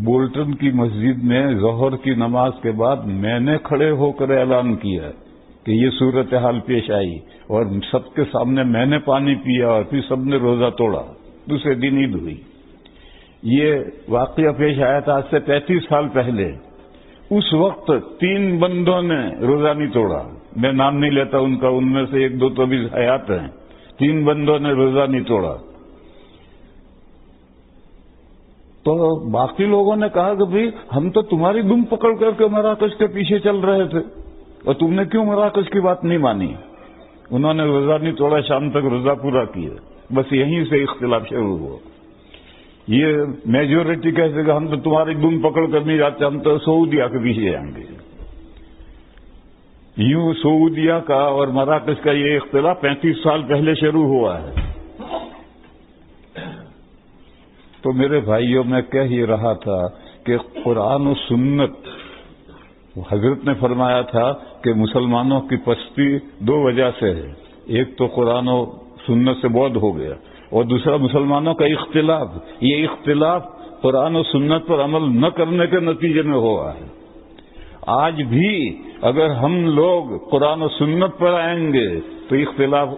بولٹن کی مسجد میں ظہر کی نماز کے بعد میں نے کھڑے ہو کر اعلان کیا کہ یہ صورتحال پیش آئی، اور سب کے سامنے میں نے پانی پیا اور پھر سب نے روزہ توڑا۔ دوسرے دن عید ہوئی۔ یہ واقعہ پیش آیا تھا آج سے 35 سال پہلے۔ اس وقت 3 بندوں نے روزہ نہیں توڑا، میں نام نہیں لیتا ان کا، ان میں سے 1-2 تو بھی حیات ہیں۔ 3 بندوں نے روزہ نہیں توڑا۔ تو باقی لوگوں نے کہا کہ بھئی ہم تو تمہاری دم پکڑ کر کے مراکش کے پیچھے چل رہے تھے، اور تم نے کیوں مراکش کی بات نہیں مانی؟ انہوں نے روزہ نہیں توڑا، شام تک روزہ پورا کیا۔ بس یہیں سے اختلاف شروع ہوا۔ یہ میجورٹی کہتے کہ ہم تو تمہاری دم پکڑ کر نہیں جاتے، ہم تو سعودیہ کے پیچھے جائیں گے۔ یوں سعودیہ کا اور مراکش کا یہ اختلاف 35 سال پہلے شروع ہوا ہے۔ تو میرے بھائیوں، میں کہہ ہی رہا تھا کہ قرآن و سنت، حضرت نے فرمایا تھا کہ مسلمانوں کی پستی 2 وجہ سے ہے، ایک تو قرآن و سنت سے بعد ہو گیا، اور دوسرا مسلمانوں کا اختلاف۔ یہ اختلاف قرآن و سنت پر عمل نہ کرنے کے نتیجے میں ہوا ہے۔ آج بھی اگر ہم لوگ قرآن و سنت پر آئیں گے تو اختلاف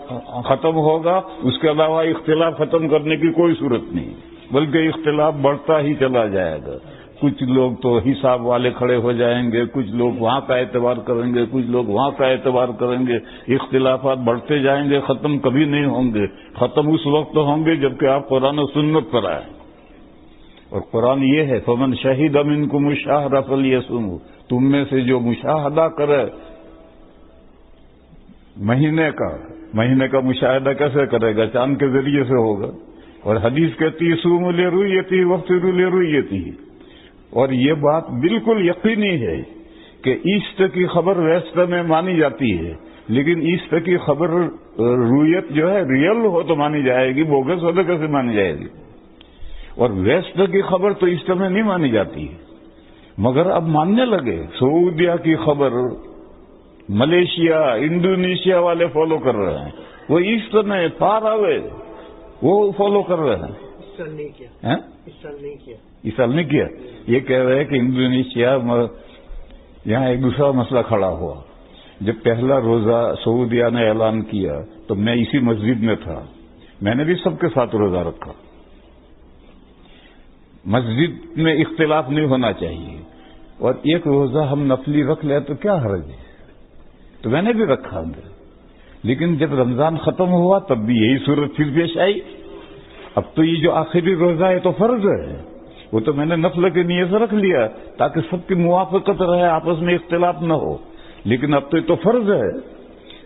ختم ہوگا، اس کے علاوہ اختلاف ختم کرنے کی کوئی صورت نہیں، بلکہ اختلاف بڑھتا ہی چلا جائے گا۔ کچھ لوگ تو حساب والے کھڑے ہو جائیں گے، کچھ لوگ وہاں کا اعتبار کریں گے، کچھ لوگ وہاں کا اعتبار کریں گے۔ اختلافات بڑھتے جائیں گے، ختم کبھی نہیں ہوں گے۔ ختم اس وقت ہوں گے جبکہ آپ قرآن و سنت پر آئیں، اور قرآن یہ ہے فمن شہد منکم الشہر فلیصمہ، تم میں سے جو مشاہدہ کرے مہینے کا مشاہدہ کیسے کرے گا؟ چاند کے ذریعے سے ہوگا۔ اور حدیث کہتی ہے صوموا لرؤیتہ وافطروا لرؤیتہ، اور یہ بات بالکل یقینی ہے کہ ایسٹ کی خبر ویسٹ میں مانی جاتی ہے، لیکن ایسٹ کی خبر رویت جو ہے ریئل ہو تو مانی جائے گی، بوگس ہو تو کیسے مانی جائے گی؟ اور ویسٹ کی خبر تو ایسٹ میں نہیں مانی جاتی ہے، مگر اب ماننے لگے۔ سعودیہ کی خبر ملیشیا، انڈونیشیا والے فالو کر رہے ہیں، وہ ایسٹ میں فار اوے وہ فالو کر رہے ہیں۔ اس سال نہیں کیا۔ یہ کہہ رہے ہیں کہ انڈونیشیا، یہاں ایک دوسرا مسئلہ کھڑا ہوا۔ جب پہلا روزہ سعودیہ نے اعلان کیا تو میں اسی مسجد میں تھا، میں نے بھی سب کے ساتھ روزہ رکھا۔ مسجد میں اختلاف نہیں ہونا چاہیے، اور ایک روزہ ہم نفلی رکھ لیں تو کیا حرج ہے؟ تو میں نے بھی رکھا اندر، لیکن جب رمضان ختم ہوا تب بھی یہی صورت پھر پیش آئی۔ اب تو یہ جو آخری روزہ ہے تو فرض ہے، وہ تو میں نے نفل کی نیت سے رکھ لیا تاکہ سب کی موافقت رہے، آپس میں اختلاف نہ ہو، لیکن اب تو یہ تو فرض ہے۔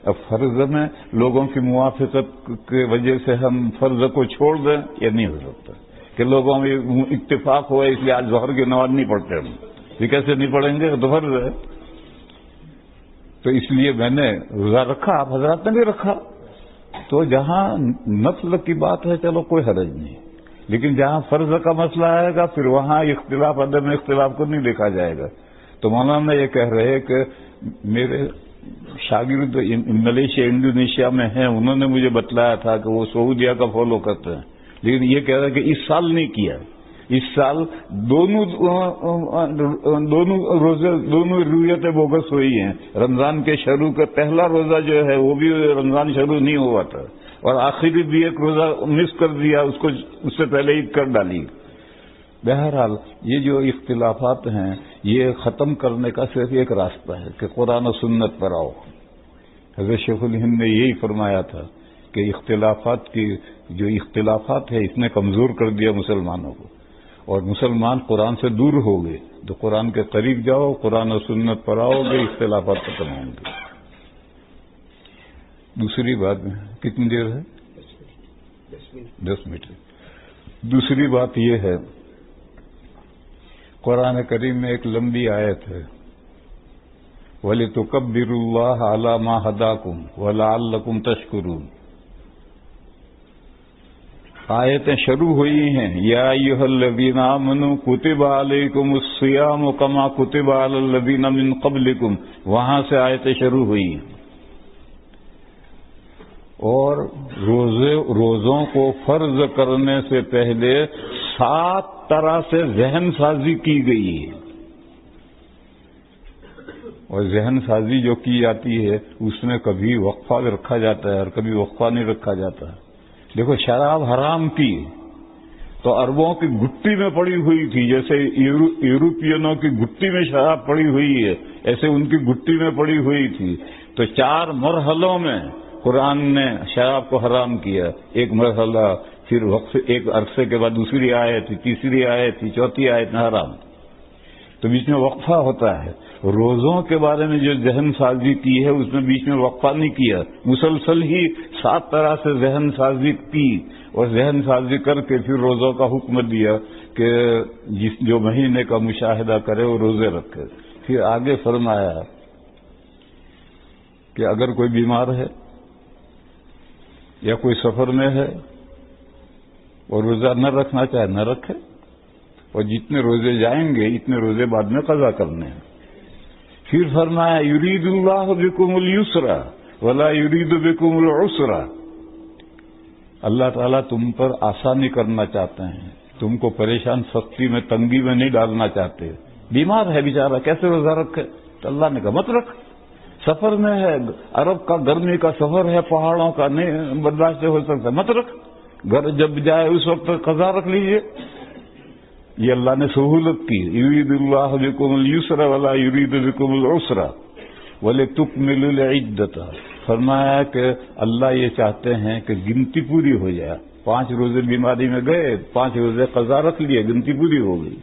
اب فرض میں لوگوں کی موافقت کی وجہ سے ہم فرض کو چھوڑ دیں، یہ نہیں ہو سکتا کہ لوگوں میں اتفاق ہوا اس لیے آج ظہر کی نماز نہیں پڑھتے ہم، یہ کیسے نہیں پڑھیں گے؟ تو فرض ہے۔ تو اس لیے میں نے روزہ رکھا، آپ حضرات نے بھی رکھا۔ تو جہاں نفل کی بات ہے چلو کوئی حرج نہیں، لیکن جہاں فرض کا مسئلہ آئے گا پھر وہاں اختلاف، عدم اختلاف کو نہیں دیکھا جائے گا۔ تو مولانا یہ کہہ رہے ہیں کہ میرے شاگرد ملیشیا انڈونیشیا میں ہیں، انہوں نے مجھے بتلایا تھا کہ وہ سعودیہ کا فالو کرتے ہیں، لیکن یہ کہہ رہے کہ اس سال نہیں کیا، اس سال دونوں رویتیں بوگس ہوئی ہیں۔ رمضان کے شروع کا پہلا روزہ جو ہے وہ بھی رمضان شروع نہیں ہوا تھا، اور آخری بھی ایک روزہ مس کر دیا، اس سے پہلے عید کر ڈالی۔ بہرحال یہ جو اختلافات ہیں یہ ختم کرنے کا صرف ایک راستہ ہے کہ قرآن و سنت پر آؤ۔ حضرت شیخ الہند نے یہی فرمایا تھا کہ اختلافات کی جو اختلافات ہے اس نے کمزور کر دیا مسلمانوں کو، اور مسلمان قرآن سے دور ہو گئے۔ تو قرآن کے قریب جاؤ، قرآن و سنت پر آؤ گے، اختلافات ختم ہوں گے۔ دوسری بات کتنی دیر ہے؟ 10 منٹ۔ دوسری بات یہ ہے، قرآن کریم میں ایک لمبی آیت ہے، وَلِتُكَبِّرُوا اللَّهَ عَلَى مَا هَدَاكُمْ وَلَعَلَّكُمْ تَشْكُرُونَ۔ آیتیں شروع ہوئی ہیں، یا ایھا الذین آمنوا کتب علیکم الصیام کما کتب علی الذین من قبلکم، وہاں سے آیتیں شروع ہوئی ہیں۔ اور روزوں کو فرض کرنے سے پہلے 7 طرح سے ذہن سازی کی گئی ہے، اور ذہن سازی جو کی جاتی ہے اس میں کبھی وقفہ رکھا جاتا ہے اور کبھی وقفہ نہیں رکھا جاتا ہے۔ دیکھو شراب حرام کی تو عربوں کی گٹی میں پڑی ہوئی تھی، جیسے یورپینوں کی گٹی میں شراب پڑی ہوئی ہے ایسے ان کی گٹی میں پڑی ہوئی تھی۔ تو 4 مرحلوں میں قرآن نے شراب کو حرام کیا، ایک مرحلہ، پھر وقت ایک عرصے کے بعد دوسری آیت تھی، تیسری آیت تھی، چوتھی آیت میں حرام۔ تو بیچ میں وقفہ ہوتا ہے۔ روزوں کے بارے میں جو ذہن سازی کی ہے اس میں بیچ میں وقفہ نہیں کیا، مسلسل ہی 7 طرح سے ذہن سازی کی، اور ذہن سازی کر کے پھر روزوں کا حکم دیا کہ جو مہینے کا مشاہدہ کرے وہ روزے رکھے۔ پھر آگے فرمایا کہ اگر کوئی بیمار ہے یا کوئی سفر میں ہے اور روزہ نہ رکھنا چاہے نہ رکھے، اور جتنے روزے جائیں گے اتنے روزے بعد میں قضا کرنے ہیں۔ پھر فرمایا یرید اللہ بکم اليسر ولا یرید بکم العسر، اللہ تعالیٰ تم پر آسانی کرنا چاہتے ہیں، تم کو پریشان سختی میں تنگی میں نہیں ڈالنا چاہتے۔ بیمار ہے بیچارہ، کیسے روزہ رکھے؟ تو اللہ نے کہا مت رکھ۔ سفر میں ہے، عرب کا گرمی کا سفر ہے، پہاڑوں کا نہیں برداشت ہو سکتا، مت رکھ۔ گھر جب جائے اس وقت قضا رکھ لیجئے۔ یہ اللہ نے سہولت کی، یرید اللہ بکم اليسر ولا یرید بکم العسر ولتکملوا العدۃ، فرمایا کہ اللہ یہ چاہتے ہیں کہ گنتی پوری ہو جائے۔ 5 روزے بیماری میں گئے، 5 روزے قضا رکھ لیے، گنتی پوری ہو گئی۔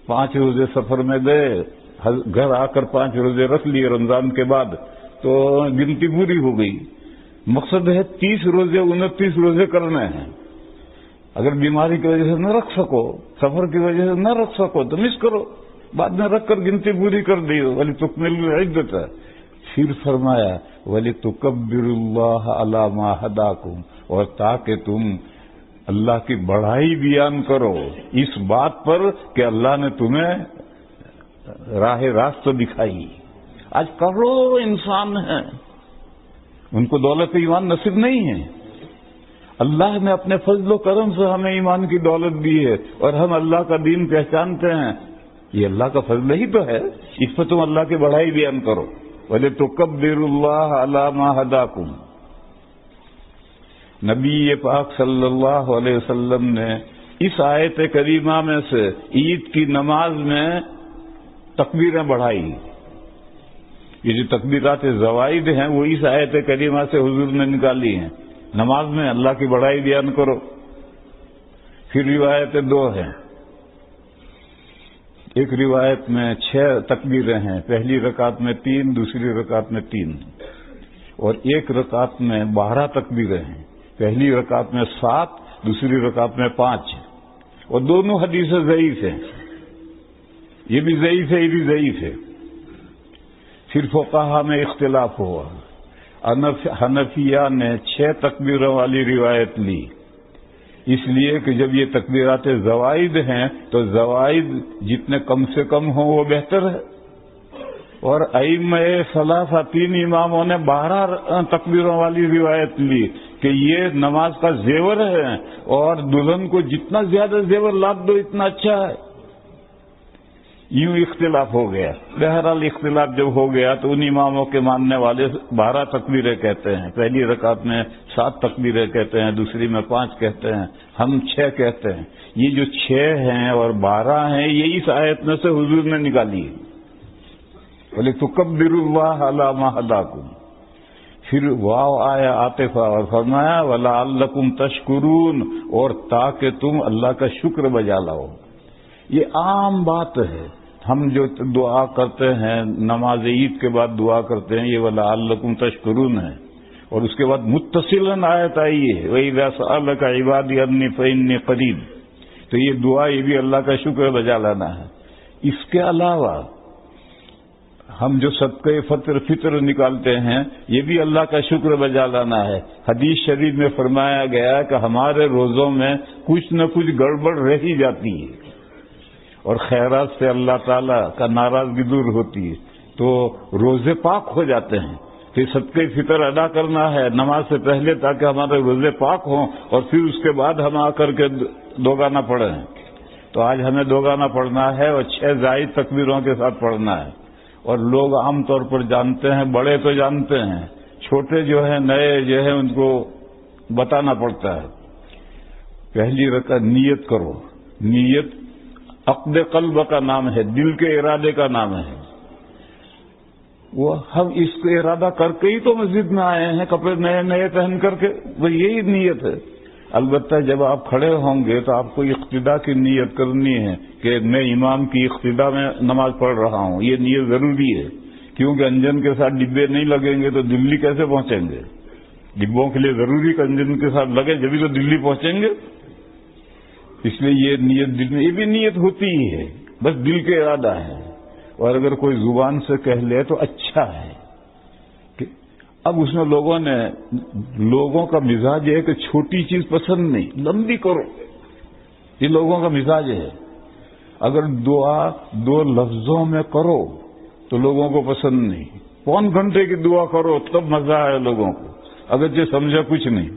5 روزے سفر میں گئے، گھر آ کر 5 روزے رکھ لیے رمضان کے بعد، تو گنتی پوری ہو گئی۔ مقصد ہے 30 روزے 29 روزے کرنے ہیں۔ اگر بیماری کی وجہ سے نہ رکھ سکو، سفر کی وجہ سے نہ رکھ سکو تو مس کرو، بعد میں رکھ کر گنتی پوری کر دی، وَلِتُكْمِلُوا الْعِدَّةَ۔ پھر فرمایا وَلِتُكَبِّرُوا اللَّهَ عَلَى مَا هَدَاكُمْ، اور تاکہ تم اللہ کی بڑائی بیان کرو اس بات پر کہ اللہ نے تمہیں راہ راست دکھائی۔ آج کروڑوں انسان ہیں، ان کو دولت ایمان نصیب نہیں ہے۔ اللہ نے اپنے فضل و کرم سے ہمیں ایمان کی دولت دی ہے، اور ہم اللہ کا دین پہچانتے ہیں، یہ اللہ کا فضل ہی تو ہے۔ اس پر تم اللہ کی بڑائی بیان کرو۔ وَلِتُكَبِّرُوا اللَّهَ عَلَى مَا هَدَاكُمْ۔ نبی پاک صلی اللہ علیہ وسلم نے اس آیت کریمہ میں سے عید کی نماز میں تکبیریں بڑھائی۔ یہ جو تکبیرات زوائد ہیں وہ اس آیت کریمہ سے حضور نے نکالی ہیں۔ نماز میں اللہ کی بڑائی بیان کرو۔ پھر روایت 2 ہیں، ایک روایت میں 6 تکبیریں ہیں، پہلی رکعت میں 3، دوسری رکعت میں 3، اور ایک رکعت میں 12 تکبیریں ہیں، پہلی رکعت میں 7، دوسری رکعت میں 5، اور دونوں حدیثیں ضعیف ہیں، یہ بھی ضعیف ہے، یہ بھی ضعیف ہے۔ پھر فقہا میں اختلاف ہوا، حنفیہ نے 6 تکبیروں والی روایت لی، اس لیے کہ جب یہ تکبیرات زوائد ہیں تو زوائد جتنے کم سے کم ہوں وہ بہتر ہے، اور ائمہ ثلاثہ 3 اماموں نے 12 تکبیروں والی روایت لی کہ یہ نماز کا زیور ہے، اور دلہن کو جتنا زیادہ زیور لاد دو اتنا اچھا ہے۔ یوں اختلاف ہو گیا۔ بہرحال اختلاف جب ہو گیا تو ان اماموں کے ماننے والے 12 تکبیریں کہتے ہیں، پہلی رکعت میں 7 تکبیریں کہتے ہیں، دوسری میں 5 کہتے ہیں، ہم 6 کہتے ہیں۔ یہ جو 6 ہیں اور 12 ہیں یہ اس آیت میں سے حضور نے نکالی ہے، وَلِتُكَبِّرُوا اللَّهَ عَلَىٰ مَا هَدَاكُمْ۔ پھر واو آیا عاطفہ اور فرمایا وَلَعَلَّكُمْ تَشْكُرُونَ، اور تاکہ تم اللہ کا شکر بجا لاؤ۔ یہ عام بات ہے، ہم جو دعا کرتے ہیں نماز عید کے بعد دعا کرتے ہیں یہ وَلَعَلَّكُمْ تَشْكُرُونَ ہے، اور اس کے بعد متصلاً آیت آئی ہے وَإِذَا سَأَلَكَ عِبَادِي عَنِّي فَإِنِّي قَرِيبٌ، تو یہ دعا یہ بھی اللہ کا شکر بجا لانا ہے۔ اس کے علاوہ ہم جو صدقہ فطر نکالتے ہیں یہ بھی اللہ کا شکر بجا لانا ہے۔ حدیث شریف میں فرمایا گیا کہ ہمارے روزوں میں کچھ نہ کچھ گڑبڑ رہ ہی جاتی ہے، اور خیرات سے اللہ تعالیٰ کا ناراضگی دور ہوتی ہے، تو روزے پاک ہو جاتے ہیں۔ پھر صدقہ فطر ادا کرنا ہے نماز سے پہلے تاکہ ہمارے روزے پاک ہوں، اور پھر اس کے بعد ہم آ کر کے دوگانہ پڑھیں۔ تو آج ہمیں دوگانہ پڑھنا ہے اور 6 زائد تکبیروں کے ساتھ پڑھنا ہے، اور لوگ عام طور پر جانتے ہیں، بڑے تو جانتے ہیں، چھوٹے جو ہیں نئے جو ہیں ان کو بتانا پڑتا ہے۔ پہلی رکعت نیت کرو، نیت عقد قلب کا نام ہے، دل کے ارادے کا نام ہے۔ وہ ہم اس کو ارادہ کر کے ہی تو مسجد میں آئے ہیں، کپڑے نئے نئے پہن کر کے، وہ یہی نیت ہے۔ البتہ جب آپ کھڑے ہوں گے تو آپ کو اقتداء کی نیت کرنی ہے کہ میں امام کی اقتداء میں نماز پڑھ رہا ہوں، یہ نیت ضروری ہے، کیونکہ انجن کے ساتھ ڈبے نہیں لگیں گے تو دلی کیسے پہنچیں گے؟ ڈبوں کے لیے ضروری کہ انجن کے ساتھ لگے جبھی تو دلی پہنچیں گے۔ اس لیے یہ نیت دل میں، یہ بھی نیت ہوتی ہی ہے، بس دل کے ارادہ ہے، اور اگر کوئی زبان سے کہہ لے تو اچھا ہے۔ اب اس میں لوگوں کا مزاج ہے کہ چھوٹی چیز پسند نہیں، لمبی کرو، یہ لوگوں کا مزاج ہے۔ اگر دعا 2 لفظوں میں کرو تو لوگوں کو پسند نہیں، 1 گھنٹے کی دعا کرو تب مزہ آئے لوگوں کو، اگرچہ سمجھا کچھ نہیں۔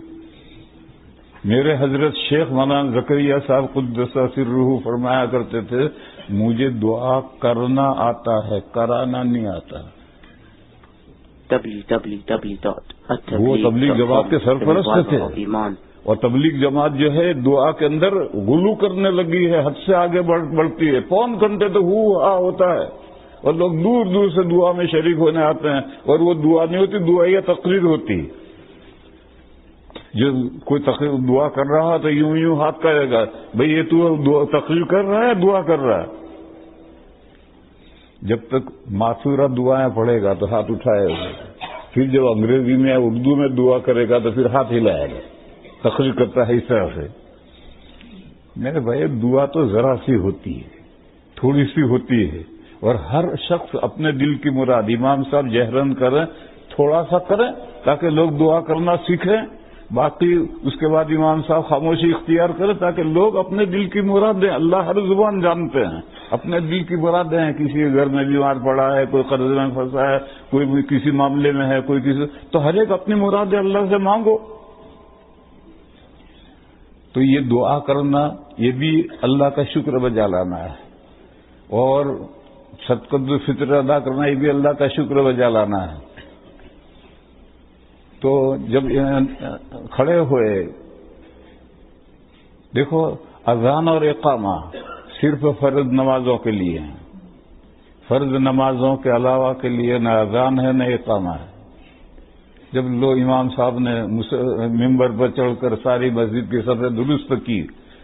میرے حضرت شیخ مولانا زکریا صاحب قدس سرہ فرمایا کرتے تھے مجھے دعا کرنا آتا ہے، کرانا نہیں آتا۔ وہ تبلیغ جماعت کے سرپرست تھے، اور تبلیغ جماعت جو ہے دعا کے اندر غلو کرنے لگی ہے، حد سے آگے بڑھتی ہے، 1 گھنٹے تو ہوتا ہے، اور لوگ دور دور سے دعا میں شریک ہونے آتے ہیں، اور وہ دعا نہیں ہوتی، دعا یا تقریر ہوتی۔ جو کوئی دعا کر رہا تو یوں ہاتھ کرے گا، بھئی یہ تو تقریر کر رہا ہے دعا کر رہا ہے؟ جب تک معصورہ دعائیں پڑھے گا تو ہاتھ اٹھائے گا، پھر جب انگریزی میں یا اردو میں دعا کرے گا تو پھر ہاتھ ہلائے گا، تقریر کرتا ہے اس طرح سے۔ میرے بھائی دعا تو ذرا سی ہوتی ہے، تھوڑی سی ہوتی ہے، اور ہر شخص اپنے دل کی مراد، امام صاحب جہرن کریں، تھوڑا سا کریں تاکہ لوگ دعا کرنا سیکھیں، باقی اس کے بعد امام صاحب خاموشی اختیار کریں تاکہ لوگ اپنے دل کی مرادیں، اللہ ہر زبان جانتے ہیں، اپنے دل کی مرادیں ہیں، کسی کے گھر میں بیمار پڑا ہے، کوئی قرض میں پھنسا ہے، کوئی کسی معاملے میں ہے، کوئی کسی، تو ہر ایک اپنی مرادیں اللہ سے مانگو۔ تو یہ دعا کرنا یہ بھی اللہ کا شکر بجا لانا ہے، اور صدقۃ الفطر ادا کرنا یہ بھی اللہ کا شکر بجا لانا ہے۔ تو جب کھڑے ہوئے، دیکھو اذان اور اقامہ صرف فرض نمازوں کے لیے ہیں، فرض نمازوں کے علاوہ کے لیے نہ اذان ہے نہ اقامہ ہے۔ جب لوگ امام صاحب نے ممبر پر چڑھ کر ساری مسجد کی صفیں درست کی،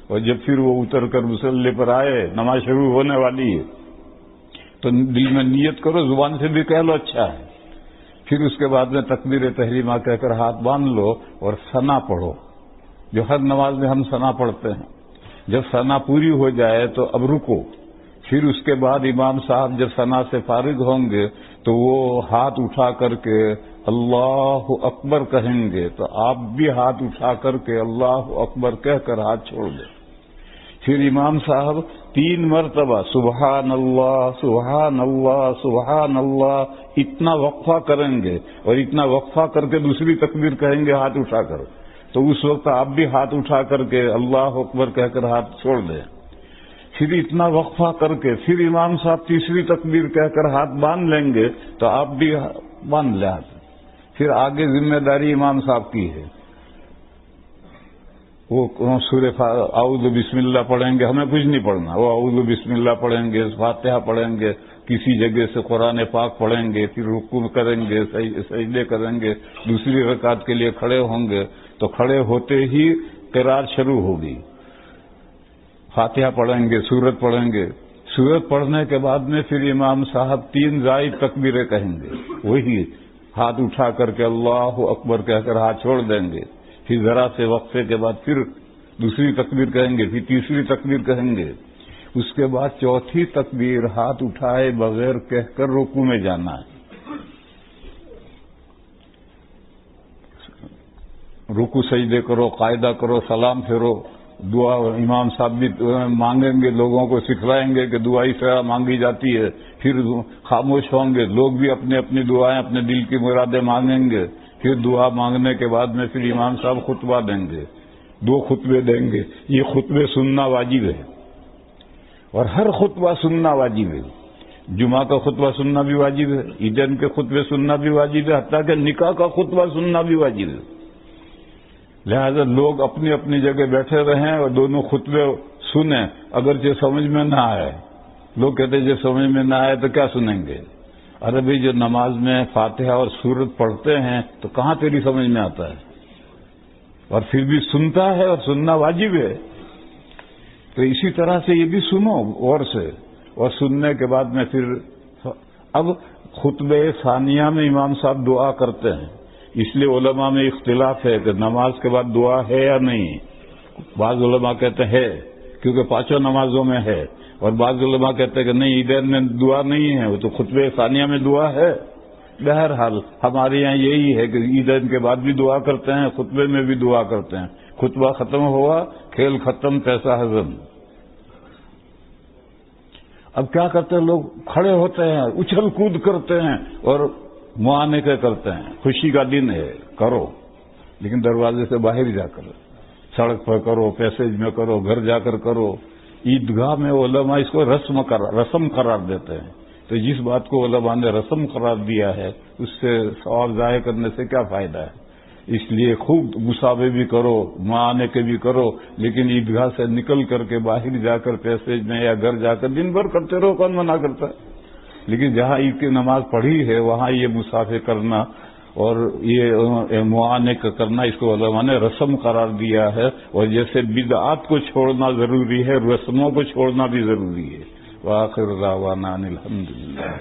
اور جب پھر وہ اتر کر مصلی پر آئے، نماز شروع ہونے والی ہے، تو دل میں نیت کرو، زبان سے بھی کہہ لو اچھا ہے، پھر اس کے بعد میں تکبیر تحریمہ کہہ کر ہاتھ باندھ لو اور ثنا پڑھو، جو ہر نماز میں ہم ثنا پڑھتے ہیں۔ جب ثنا پوری ہو جائے تو اب رکو، پھر اس کے بعد امام صاحب جب ثنا سے فارغ ہوں گے تو وہ ہاتھ اٹھا کر کے اللہ اکبر کہیں گے، تو آپ بھی ہاتھ اٹھا کر کے اللہ اکبر کہہ کر ہاتھ چھوڑ دیں۔ پھر امام صاحب 3 مرتبہ سبحان اللہ سبحان اللہ سبحان اللہ اتنا وقفہ کریں گے، اور اتنا وقفہ کر کے دوسری تکبیر کہیں گے ہاتھ اٹھا کر، تو اس وقت آپ بھی ہاتھ اٹھا کر کے اللہ اکبر کہہ کر ہاتھ چھوڑ دیں۔ پھر اتنا وقفہ کر کے پھر امام صاحب تیسری تکبیر کہہ کر ہاتھ باندھ لیں گے، تو آپ بھی باندھ لیں ہاتھ۔ پھر آگے ذمہ داری امام صاحب کی ہے، وہ سورہ اعوذ بسم اللہ پڑھیں گے، ہمیں کچھ نہیں پڑھنا، وہ اعوذ بسم اللہ پڑھیں گے، فاتحہ پڑھیں گے، کسی جگہ سے قرآن پاک پڑھیں گے، پھر رکوع کریں گے، سجدے کریں گے، دوسری رکعت کے لیے کھڑے ہوں گے، تو کھڑے ہوتے ہی قرات شروع ہوگی، فاتحہ پڑھیں گے، سورت پڑھیں گے، سورت پڑھنے کے بعد میں پھر امام صاحب 3 زائد تکبیریں کہیں گے، وہی ہاتھ اٹھا کر کے اللہ اکبر کہہ کر ہاتھ چھوڑ دیں گے، پھر ذرا سے وقفے کے بعد پھر دوسری تکبیر کہیں گے، پھر تیسری تکبیر کہیں گے، اس کے بعد چوتھی تکبیر ہاتھ اٹھائے بغیر کہہ کر رکوع میں جانا ہے۔ رکوع سجدے کرو، قاعدہ کرو، سلام پھیرو، دعا امام صاحب بھی مانگیں گے، لوگوں کو سکھلائیں گے کہ دعا اس طرح مانگی جاتی ہے، پھر خاموش ہوں گے، لوگ بھی اپنی اپنی دعائیں اپنے دل کی مرادیں مانگیں گے، پھر دعا مانگنے کے بعد میں پھر امام صاحب خطبہ دیں گے، 2 خطبے دیں گے۔ یہ خطبے سننا واجب ہے، اور ہر خطبہ سننا واجب ہے، جمعہ کا خطبہ سننا بھی واجب ہے، عیدین کے خطبے سننا بھی واجب ہے، حتیٰ کہ نکاح کا خطبہ سننا بھی واجب ہے۔ لہذا لوگ اپنی اپنی جگہ بیٹھے رہیں اور دونوں خطبے سنیں، اگرچہ سمجھ میں نہ آئے۔ لوگ کہتے ہیں جب سمجھ میں نہ آئے تو کیا سنیں گے؟ ارے بھائی جو نماز میں فاتحہ اور سورت پڑھتے ہیں تو کہاں تیری سمجھ میں آتا ہے، اور پھر بھی سنتا ہے، اور سننا واجب ہے، تو اسی طرح سے یہ بھی سنو غور سے، اور سننے کے بعد میں پھر اب خطبہ ثانیہ میں امام صاحب دعا کرتے ہیں، اس لیے علماء میں اختلاف ہے کہ نماز کے بعد دعا ہے یا نہیں۔ بعض علماء کہتے ہیں ہے، کیونکہ 5 نمازوں میں ہے، اور بعض علماء کہتے ہیں کہ نہیں، عیدین میں دعا نہیں ہے، وہ تو خطبہ ثانیہ میں دعا ہے۔ بہرحال ہمارے یہاں یہی ہے کہ عیدین کے بعد بھی دعا کرتے ہیں، خطبے میں بھی دعا کرتے ہیں، خطبہ ختم ہوا، کھیل ختم، پیسہ ہضم۔ اب کیا کرتے ہیں لوگ؟ کھڑے ہوتے ہیں، اچھل کود کرتے ہیں اور معانقے کرتے ہیں، خوشی کا دن ہے کرو، لیکن دروازے سے باہر جا کر، سڑک پر کرو، پیسیج میں کرو، گھر جا کر کرو۔ عیدگاہ میں علماء اس کو رسم قرار دیتے ہیں، تو جس بات کو علماء نے رسم قرار دیا ہے اس سے ثواب ضائع کرنے سے کیا فائدہ ہے؟ اس لیے خوب مسابے بھی کرو، معانقے بھی کرو، لیکن عیدگاہ سے نکل کر کے باہر جا کر پیسیج میں یا گھر جا کر دن بھر کرتے رہو، کون منع کرتا ہے؟ لیکن جہاں عید کی نماز پڑھی ہے وہاں یہ مسافے کرنا اور یہ معانقہ کرنا، اس کو علماء نے رسم قرار دیا ہے، اور جیسے بدعات کو چھوڑنا ضروری ہے، رسموں کو چھوڑنا بھی ضروری ہے۔ وآخر دعوانا ان الحمدللہ۔